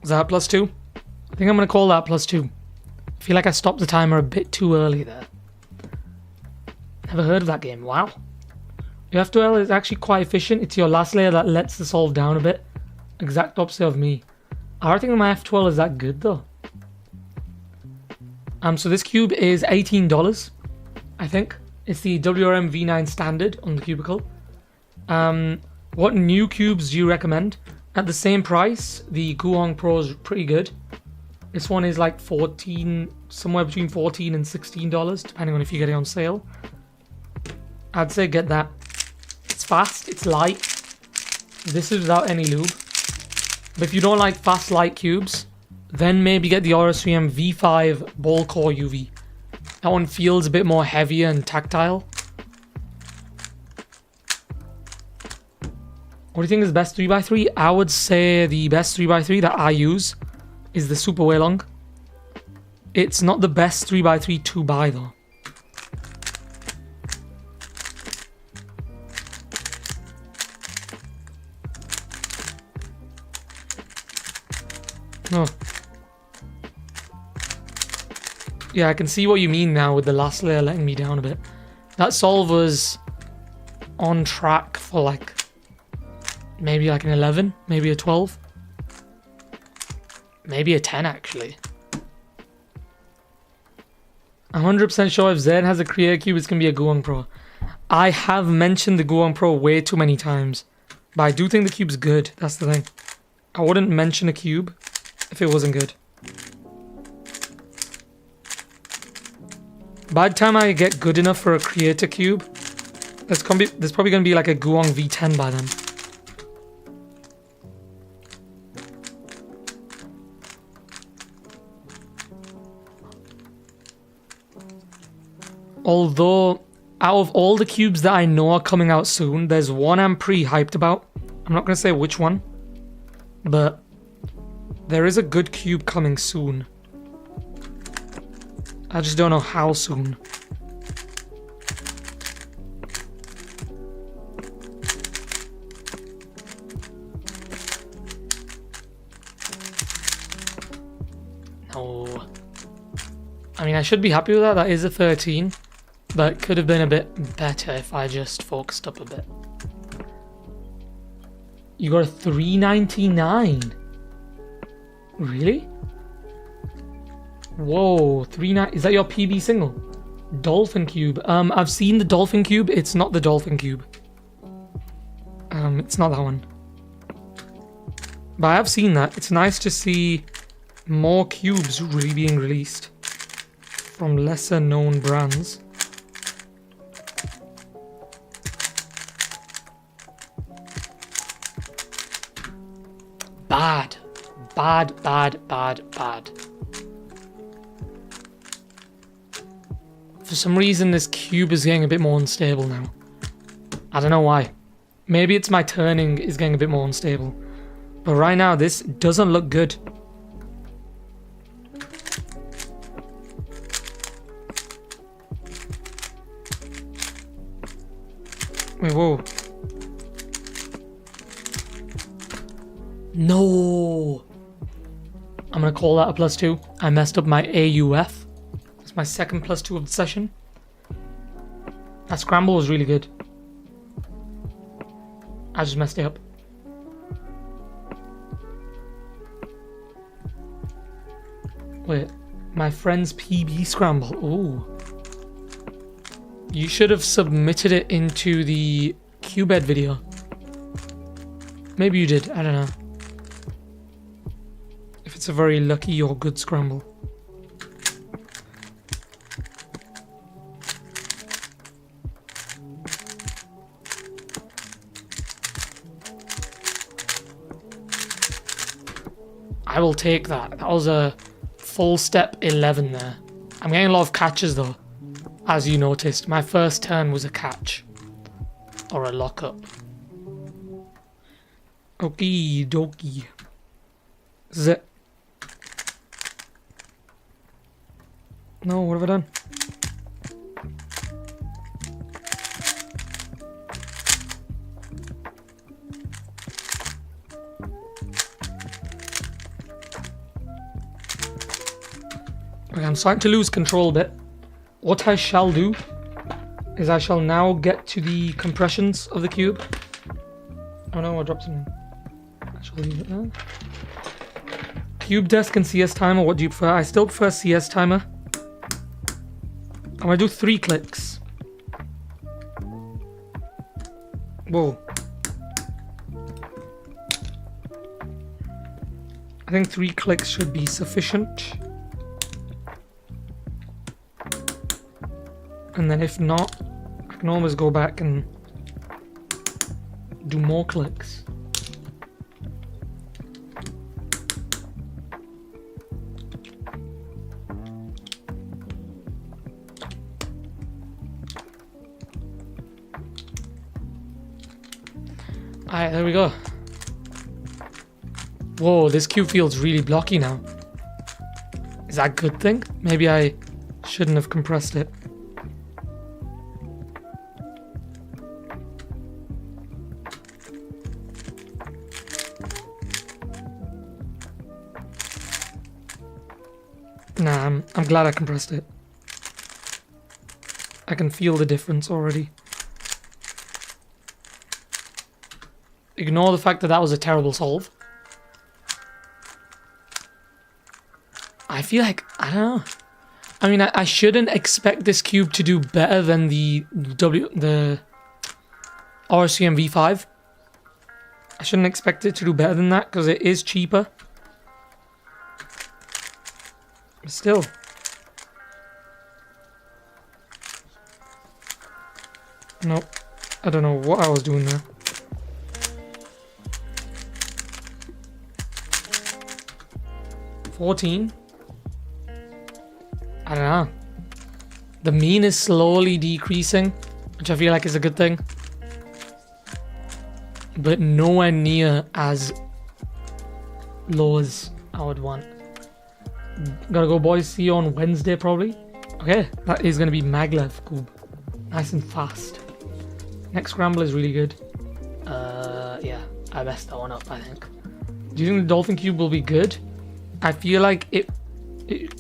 Is that +2? I think I'm going to call that +2. I feel like I stopped the timer a bit too early there. Never heard of that game. Wow. Your F12 is actually quite efficient. It's your last layer that lets the solve down a bit. Exact opposite of me. I don't think my F12 is that good though. So this cube is $18, I think. It's the WRM V9 standard on the cubicle. What new cubes do you recommend? At the same price, the Guang Pro is pretty good. This one is like 14, somewhere between $14 and $16, depending on if you get it on sale. I'd say get that. It's fast, it's light. This is without any lube. But if you don't like fast light cubes, then maybe get the RSVM V5 Ball Core UV. That one feels a bit more heavier and tactile. What do you think is the best 3x3? I would say the best 3x3 that I use is the Super Weilong. It's not the best 3x3 to buy though. No. Yeah, I can see what you mean now with the last layer letting me down a bit. That solve was on track for like maybe like an 11, maybe a 12, maybe a 10 actually. 100% sure if Zen has a Creator Cube, it's going to be a Guang Pro. I have mentioned the Guang Pro way too many times, but I do think the cube's good, that's the thing. I wouldn't mention a cube if it wasn't good. By the time I get good enough for a Creator Cube, there's probably going to be like a Guang V10 by then. Although, out of all the cubes that I know are coming out soon, there's one I'm pretty hyped about. I'm not going to say which one, but there is a good cube coming soon. I just don't know how soon. No. I mean, I should be happy with that. That is a 13. But it could have been a bit better if I just focused up a bit. You got a 399. Really? Whoa, is that your PB single? Dolphin Cube. I've seen the Dolphin Cube. It's not the Dolphin Cube. It's not that one. But I have seen that. It's nice to see more cubes really being released from lesser known brands. Bad. Bad, bad, bad, bad. For some reason, this cube is getting a bit more unstable now. I don't know why. Maybe it's my turning is getting a bit more unstable. But right now, this doesn't look good. Wait, whoa. No! I'm gonna call that a +2. I messed up my AUF. That's my second +2 of the session. That scramble was really good. I just messed it up. Wait, my friend's PB scramble. Ooh. You should have submitted it into the Cubed video. Maybe you did, I don't know. If it's a very lucky or good scramble. I will take that. That was a full step 11 there. I'm getting a lot of catches though. As you noticed, my first turn was a catch. Or a lockup. Okie dokie. Zip. No, what have I done? Okay, I'm starting to lose control a bit. What I shall do is I shall now get to the compressions of the cube. Oh no, I dropped something. I shall leave it there. Cube desk and CS timer, what do you prefer? I still prefer CS timer. I'm gonna do 3 clicks. Whoa. I think 3 clicks should be sufficient. And then if not, I can always go back and do more clicks. Alright, there we go. Whoa, this cube feels really blocky now. Is that a good thing? Maybe I shouldn't have compressed it. Nah, I'm glad I compressed it. I can feel the difference already. Ignore the fact that that was a terrible solve. I feel like, I don't know. I mean, I shouldn't expect this cube to do better than the RCM V5. I shouldn't expect it to do better than that because it is cheaper. But still. Nope. I don't know what I was doing there. $14. I don't know. The mean is slowly decreasing, which I feel like is a good thing. But nowhere near as low as I would want. Gotta go, boys. See you on Wednesday, probably. Okay, that is gonna be maglev cube. Nice and fast. Next scramble is really good. Yeah, I messed that one up, I think. Do you think the Dolphin Cube will be good? I feel like it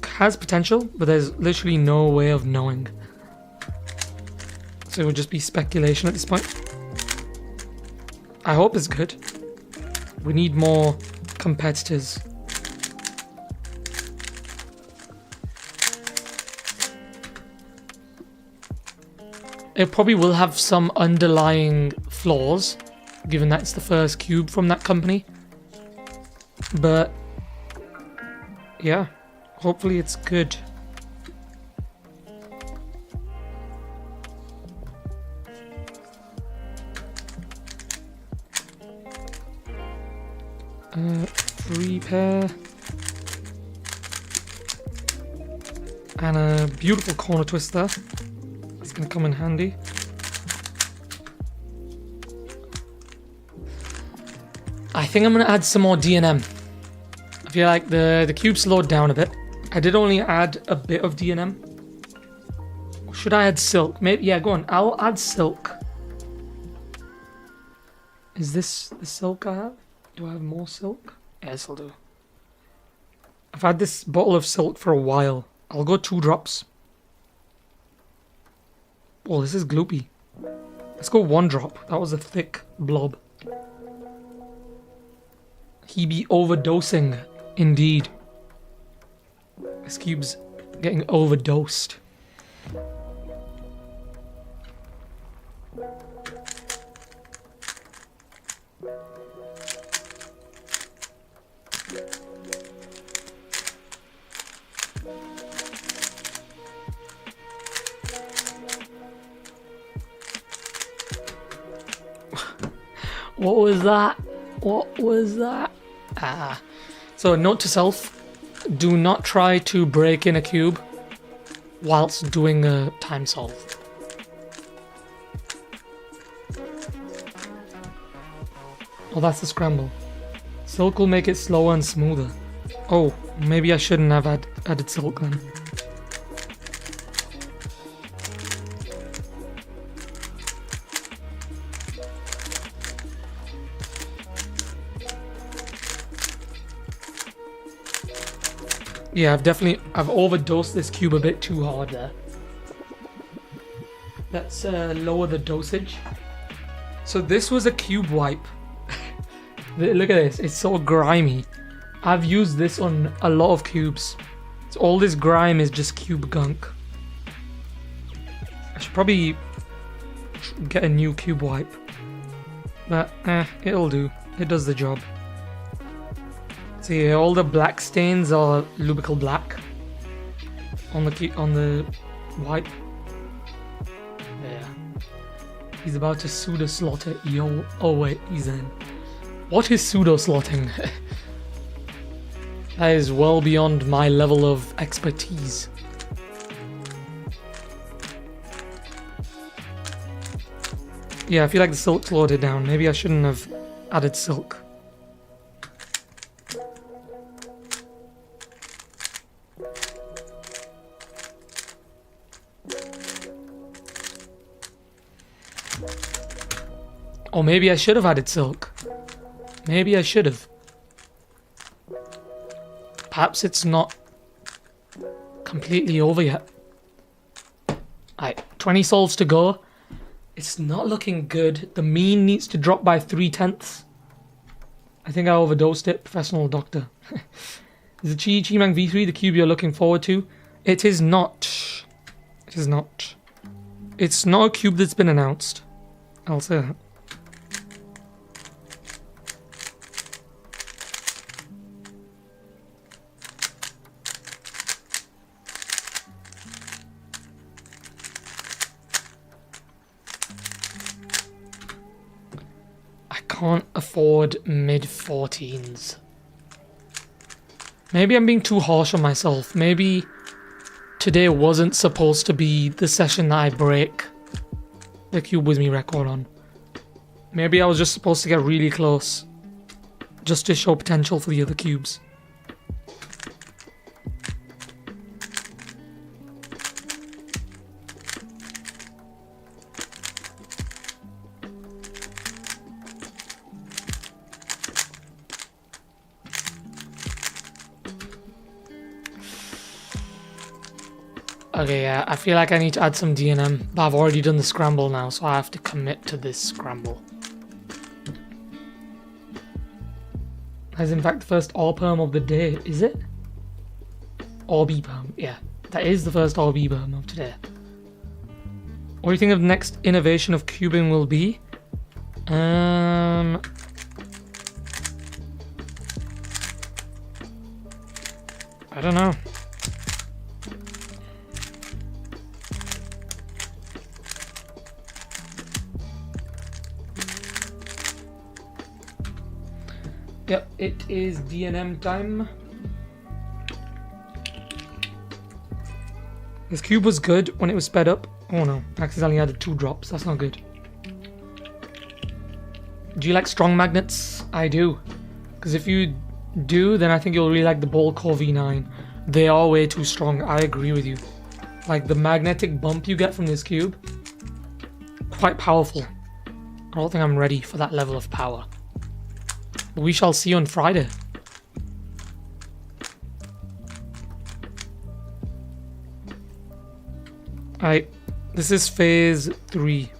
has potential, but there's literally no way of knowing. So it would just be speculation at this point. I hope it's good. We need more competitors. It probably will have some underlying flaws, given that it's the first cube from that company. But yeah, hopefully it's good. Free pair. And a beautiful corner twister. It's gonna come in handy. I think I'm gonna add some more DNM. I feel like the cube slowed down a bit. I did only add a bit of DNM. Should I add silk? Maybe, yeah, go on. I'll add silk. Is this the silk I have? Do I have more silk? Yeah, this'll do. I've had this bottle of silk for a while. I'll go 2 drops. Oh, this is gloopy. Let's go 1 drop. That was a thick blob. He be overdosing, indeed. This cube's getting overdosed. What was that? What was that? Ah. So, note to self, do not try to break in a cube whilst doing a time solve. Oh, that's the scramble. Silk will make it slower and smoother. Oh, maybe I shouldn't have added silk then. Yeah, I've overdosed this cube a bit too hard there. Let's lower the dosage. So this was a cube wipe. Look at this, it's so grimy. I've used this on a lot of cubes. So all this grime is just cube gunk. I should probably get a new cube wipe. But it'll do. It does the job. See, all the black stains are lubrical black on the wipe. Yeah. He's about to pseudo slaughter. Yo, oh wait, he's in. What is pseudo slotting? That is well beyond my level of expertise. Yeah, I feel like the silk slowed it down. Maybe I shouldn't have added silk. Or maybe I should have added silk. Maybe I should have. Perhaps it's not completely over yet. Alright, 20 solves to go. It's not looking good. The mean needs to drop by 3/10. I think I overdosed it. Professional doctor. Is the Chi-Mang V3 the cube you're looking forward to? It is not. It is not. It's not a cube that's been announced. I'll say that. Can't afford mid-14s. Maybe I'm being too harsh on myself. Maybe today wasn't supposed to be the session that I break the cube with me record on. Maybe I was just supposed to get really close just to show potential for the other cubes. Okay, yeah, I feel like I need to add some DNM, but I've already done the scramble now, so I have to commit to this scramble. That is in fact the first R perm of the day, is it? RB perm, yeah. That is the first RB perm of today. What do you think of the next innovation of cubing will be? I don't know. Yep, it is DNM time. This cube was good when it was sped up. Oh no, I accidentally added 2 drops. That's not good. Do you like strong magnets? I do. Because if you do, then I think you'll really like the Ball Core V9. They are way too strong. I agree with you. Like the magnetic bump you get from this cube, quite powerful. I don't think I'm ready for that level of power. But we shall see on Friday. Alright, this is phase 3.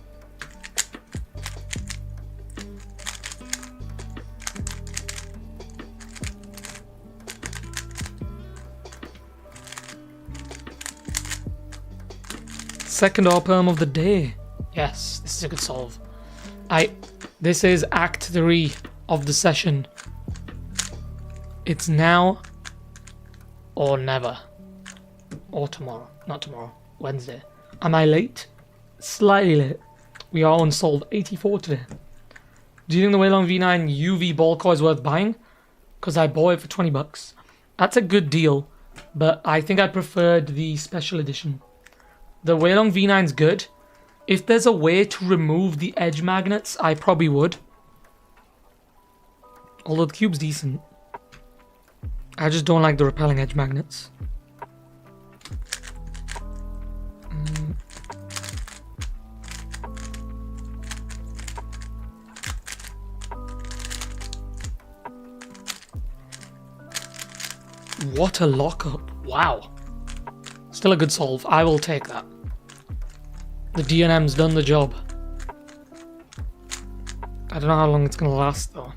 Second R perm of the day. Yes, this is a good solve. This is Act 3 of the session. It's now or never. Or tomorrow. Not tomorrow. Wednesday. Am I late? Slightly late. We are on solve 84 today. Do you think the Weilong V9 UV ball core is worth buying? Because I bought it for 20 bucks. That's a good deal, but I think I preferred the special edition. The Weilong V9's good. If there's a way to remove the edge magnets, I probably would. Although the cube's decent. I just don't like the repelling edge magnets. What a lockup. Wow. Still a good solve. I will take that. The DNM's done the job. I don't know how long it's going to last though.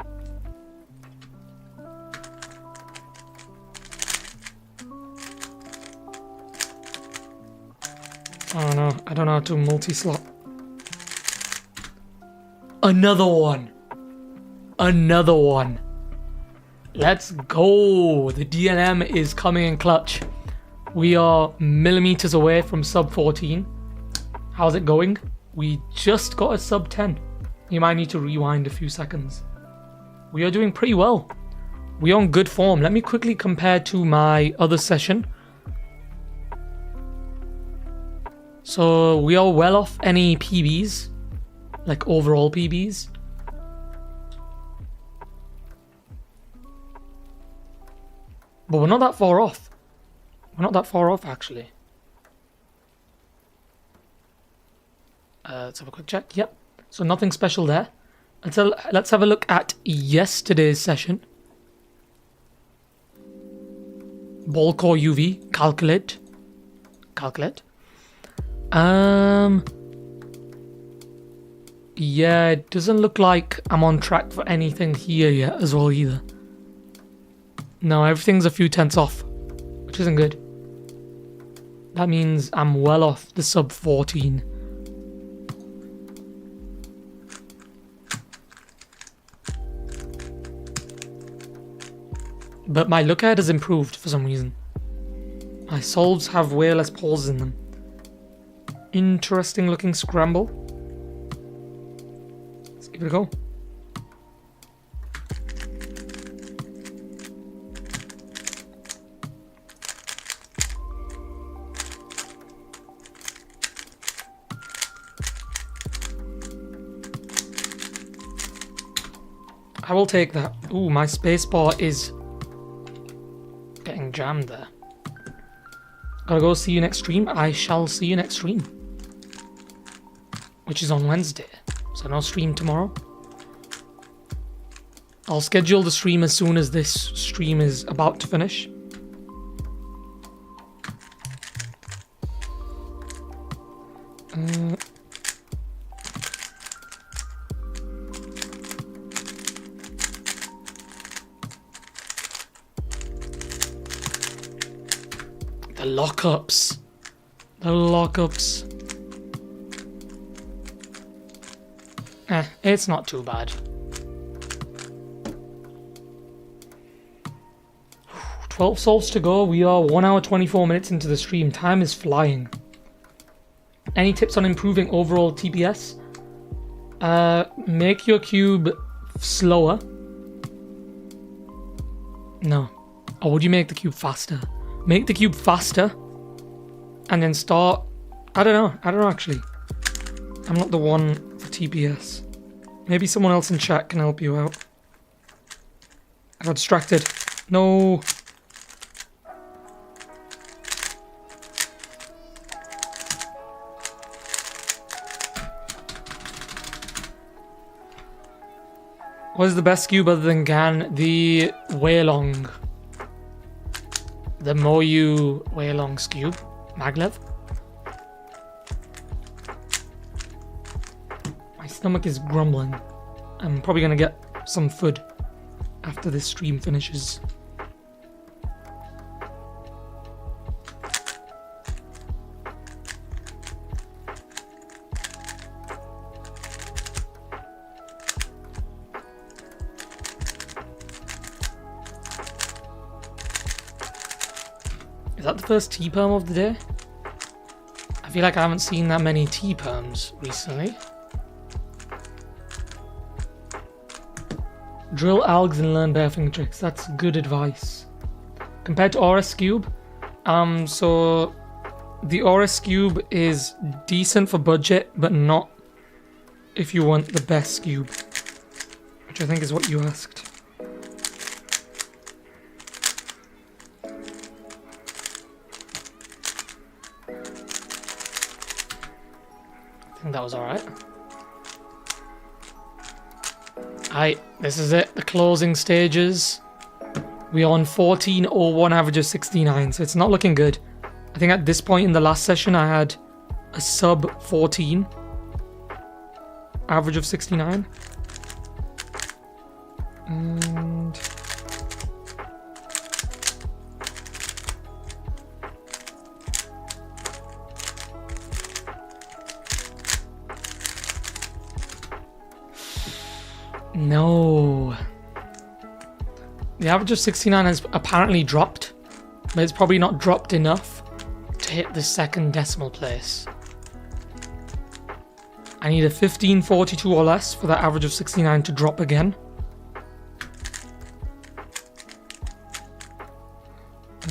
Oh no, I don't know how to multi-slot. Another one. Another one. Let's go. The DNM is coming in clutch. We are millimeters away from sub 14. How's it going? We just got a sub 10. You might need to rewind a few seconds. We are doing pretty well. We're on good form. Let me quickly compare to my other session. So we are well off any PBs, like overall PBs. But we're not that far off. We're not that far off, actually. Let's have a quick check. Yep. So nothing special there. Let's have a look at yesterday's session. Ball core UV. Calculate. Calculate. Yeah, it doesn't look like I'm on track for anything here yet as well either. No, everything's a few tenths off, which isn't good. That means I'm well off the sub 14. But my look ahead has improved for some reason. My solves have way less pauses in them. Interesting looking scramble. Let's give it a go. I will take that. Ooh, my spacebar is getting jammed there. Gotta go see you next stream. I shall see you next stream, which is on Wednesday. So no stream tomorrow. I'll schedule the stream as soon as this stream is about to finish. The lockups. The lockups. It's not too bad. 12 solves to go. We are 1 hour 24 minutes into the stream. Time is flying. Any tips on improving overall TPS? Make your cube slower. No. Or would you make the cube faster? Make the cube faster. And then start... I don't know actually. I'm not the one for TPS. Maybe someone else in chat can help you out. I got distracted. No. What is the best cube other than GAN? The Weilong. The Moyu Weilong's cube. Maglev. My stomach is grumbling. I'm probably gonna get some food after this stream finishes. Is that the first T-perm of the day? I feel like I haven't seen that many T-perms recently. Drill algs and learn barefinger tricks. That's good advice. Compared to Oris Cube, so the Oris Cube is decent for budget, but not if you want the best cube, which I think is what you asked. I think that was alright. This is it, the closing stages. We are on 14:01, average of 69, so it's not looking good. I think at this point in the last session I had a sub 14, average of 69. And... no. The average of 69 has apparently dropped, but it's probably not dropped enough to hit the second decimal place. I need a 1542 or less for that average of 69 to drop again.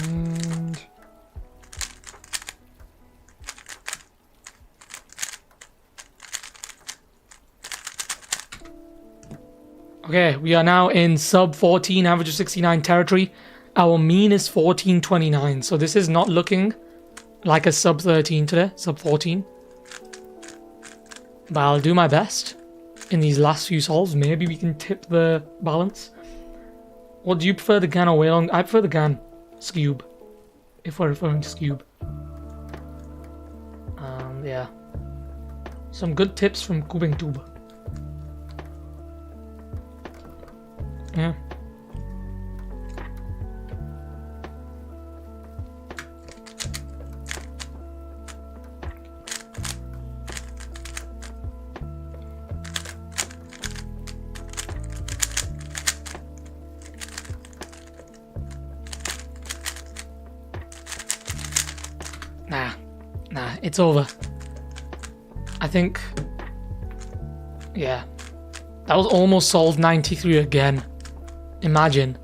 And... okay, we are now in sub 14, average of 69 territory. Our mean is 1429, so this is not looking like a sub 13 today, sub 14. But I'll do my best in these last few solves. Maybe we can tip the balance. What do you prefer, the GAN or Weilong? I prefer the GAN. Scube. If we're referring to Scube. Yeah. Some good tips from Kubing Tube. Yeah. Nah, it's over. I think, yeah, that was almost solved 93 again. Imagine.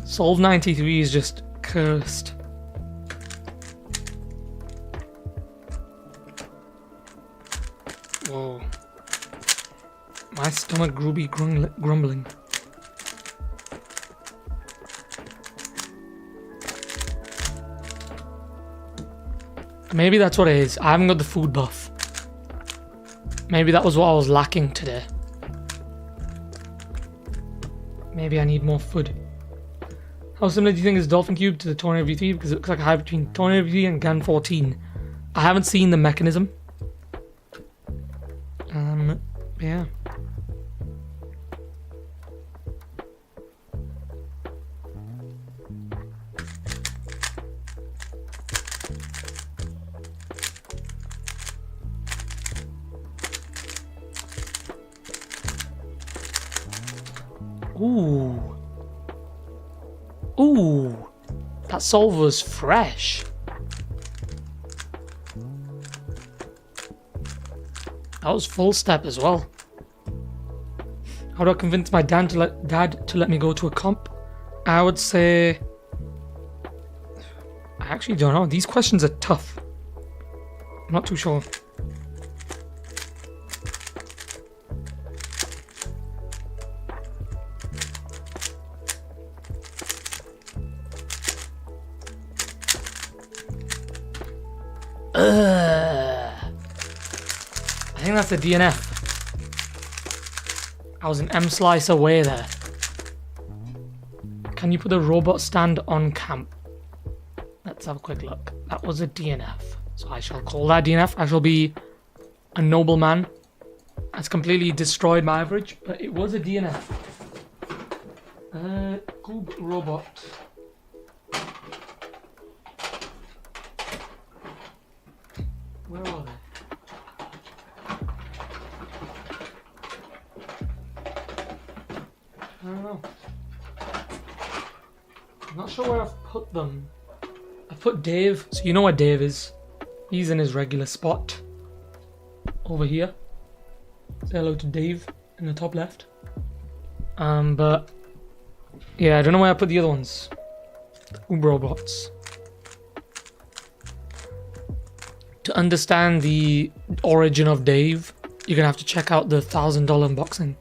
Solve 93 is just cursed. Whoa. My stomach be grumbling. Maybe that's what it is. I haven't got the food buff. Maybe that was what I was lacking today. Maybe I need more food. How similar do you think is Dolphin Cube to the Tornado V3? Because it looks like a hybrid between Tornado V3 and GAN 14. I haven't seen the mechanism. Yeah. Ooh. Ooh. That solve was fresh. That was full step as well. How do I convince my dad to let me go to a comp? I would say... I actually don't know. These questions are tough. I'm not too sure. I think that's a DNF. I was an M-slice away there. Can you put the robot stand on camp? Let's have a quick look. That was a DNF. So I shall call that DNF. I shall be a nobleman. That's completely destroyed my average, but it was a DNF. Cube robot. Where are they? I don't know. I'm not sure where I've put them. I've put Dave, so you know where Dave is. He's in his regular spot. Over here. Say hello to Dave in the top left. But yeah, I don't know where I put the other ones. The Uber robots. To understand the origin of Dave, you're gonna have to check out the $1,000 unboxing.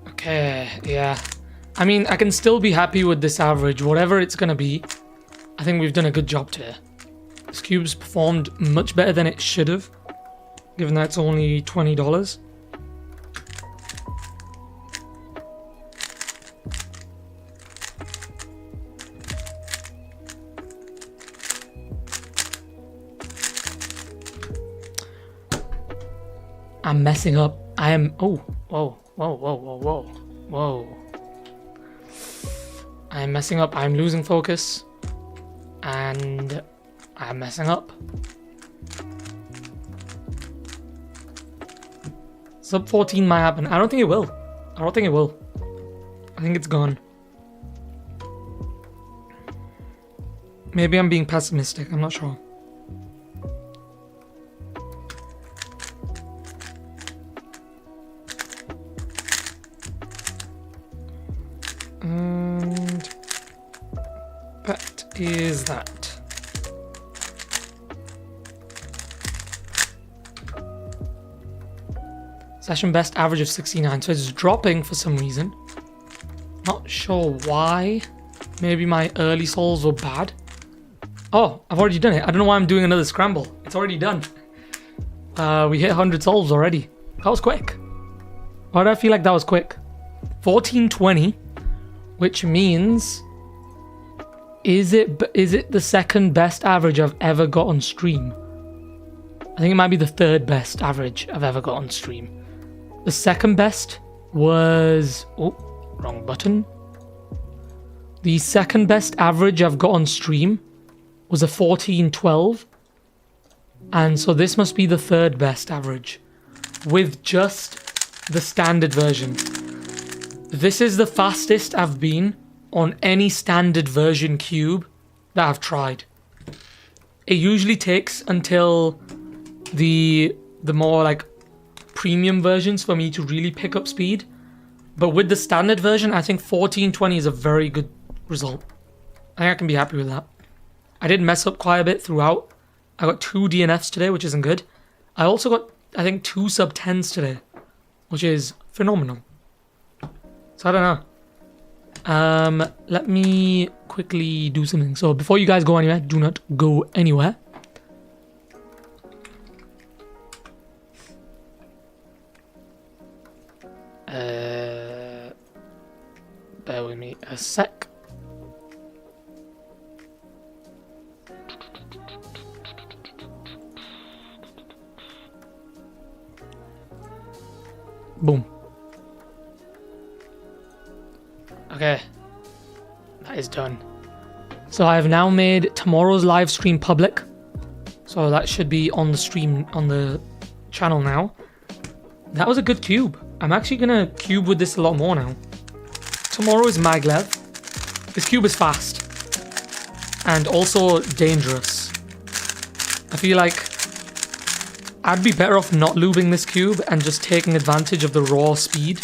Okay, yeah. I mean, I can still be happy with this average, whatever it's gonna be. I think we've done a good job today. This cube's performed much better than it should have, given that it's only $20. I'm messing up. I am... Oh, whoa, whoa, whoa, whoa, whoa, whoa. I'm messing up. I'm losing focus. And I'm messing up. Sub 14 might happen. I don't think it will. I don't think it will. I think it's gone. Maybe I'm being pessimistic. I'm not sure. And that is that. Session best average of 69, so it's dropping for some reason. Not sure why. Maybe my early solves were bad. Oh, I've already done it. I don't know why I'm doing another scramble. It's already done. We hit 100 solves already. That was quick. Why do I feel like that was quick? 1420, which means... Is it the second best average I've ever got on stream? I think it might be the third best average I've ever got on stream. The second best was... Oh, wrong button. The second best average I've got on stream was a 1412. And so this must be the third best average. With just the standard version. This is the fastest I've been on any standard version cube that I've tried. It usually takes until the more like premium versions for me to really pick up speed. But with the standard version, I think 1420 is a very good result. I think I can be happy with that. I did mess up quite a bit throughout. I got 2 DNFs today, which isn't good. I also got, I think, 2 sub 10s today, which is phenomenal. So I don't know. Let me quickly do something. So before you guys go anywhere, do not go anywhere. Bear with me a sec. Boom. Okay. That is done. So I have now made tomorrow's live stream public. So that should be on the stream, on the channel now. That was a good cube. I'm actually gonna cube with this a lot more now. Tomorrow is maglev. This cube is fast. And also dangerous. I feel like I'd be better off not lubing this cube and just taking advantage of the raw speed.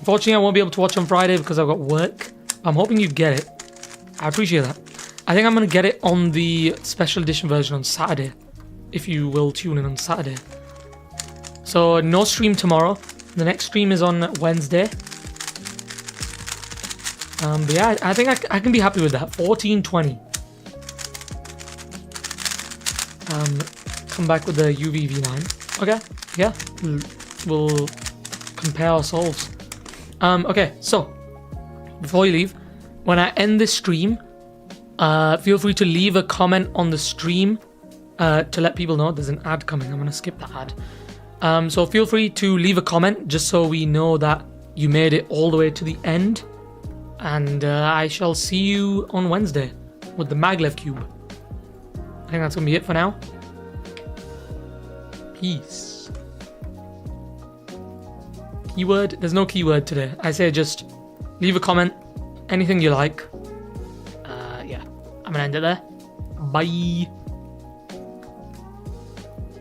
Unfortunately, I won't be able to watch on Friday because I've got work. I'm hoping you get it. I appreciate that. I think I'm going to get it on the special edition version on Saturday. If you will tune in on Saturday. So, no stream tomorrow. The next stream is on Wednesday. But yeah, I think I can be happy with that. 1420. Come back with the UV V9. Okay, yeah. We'll compare ourselves. Okay, so before you leave, when I end this stream, feel free to leave a comment on the stream to let people know there's an ad coming. I'm gonna skip the ad. So feel free to leave a comment just so we know that you made it all the way to the end. And I shall see you on Wednesday with the maglev cube. I think that's gonna be it for now. Peace. Keyword? There's no keyword today. I say just leave a comment. Anything you like. Yeah. I'm gonna end it there. Bye.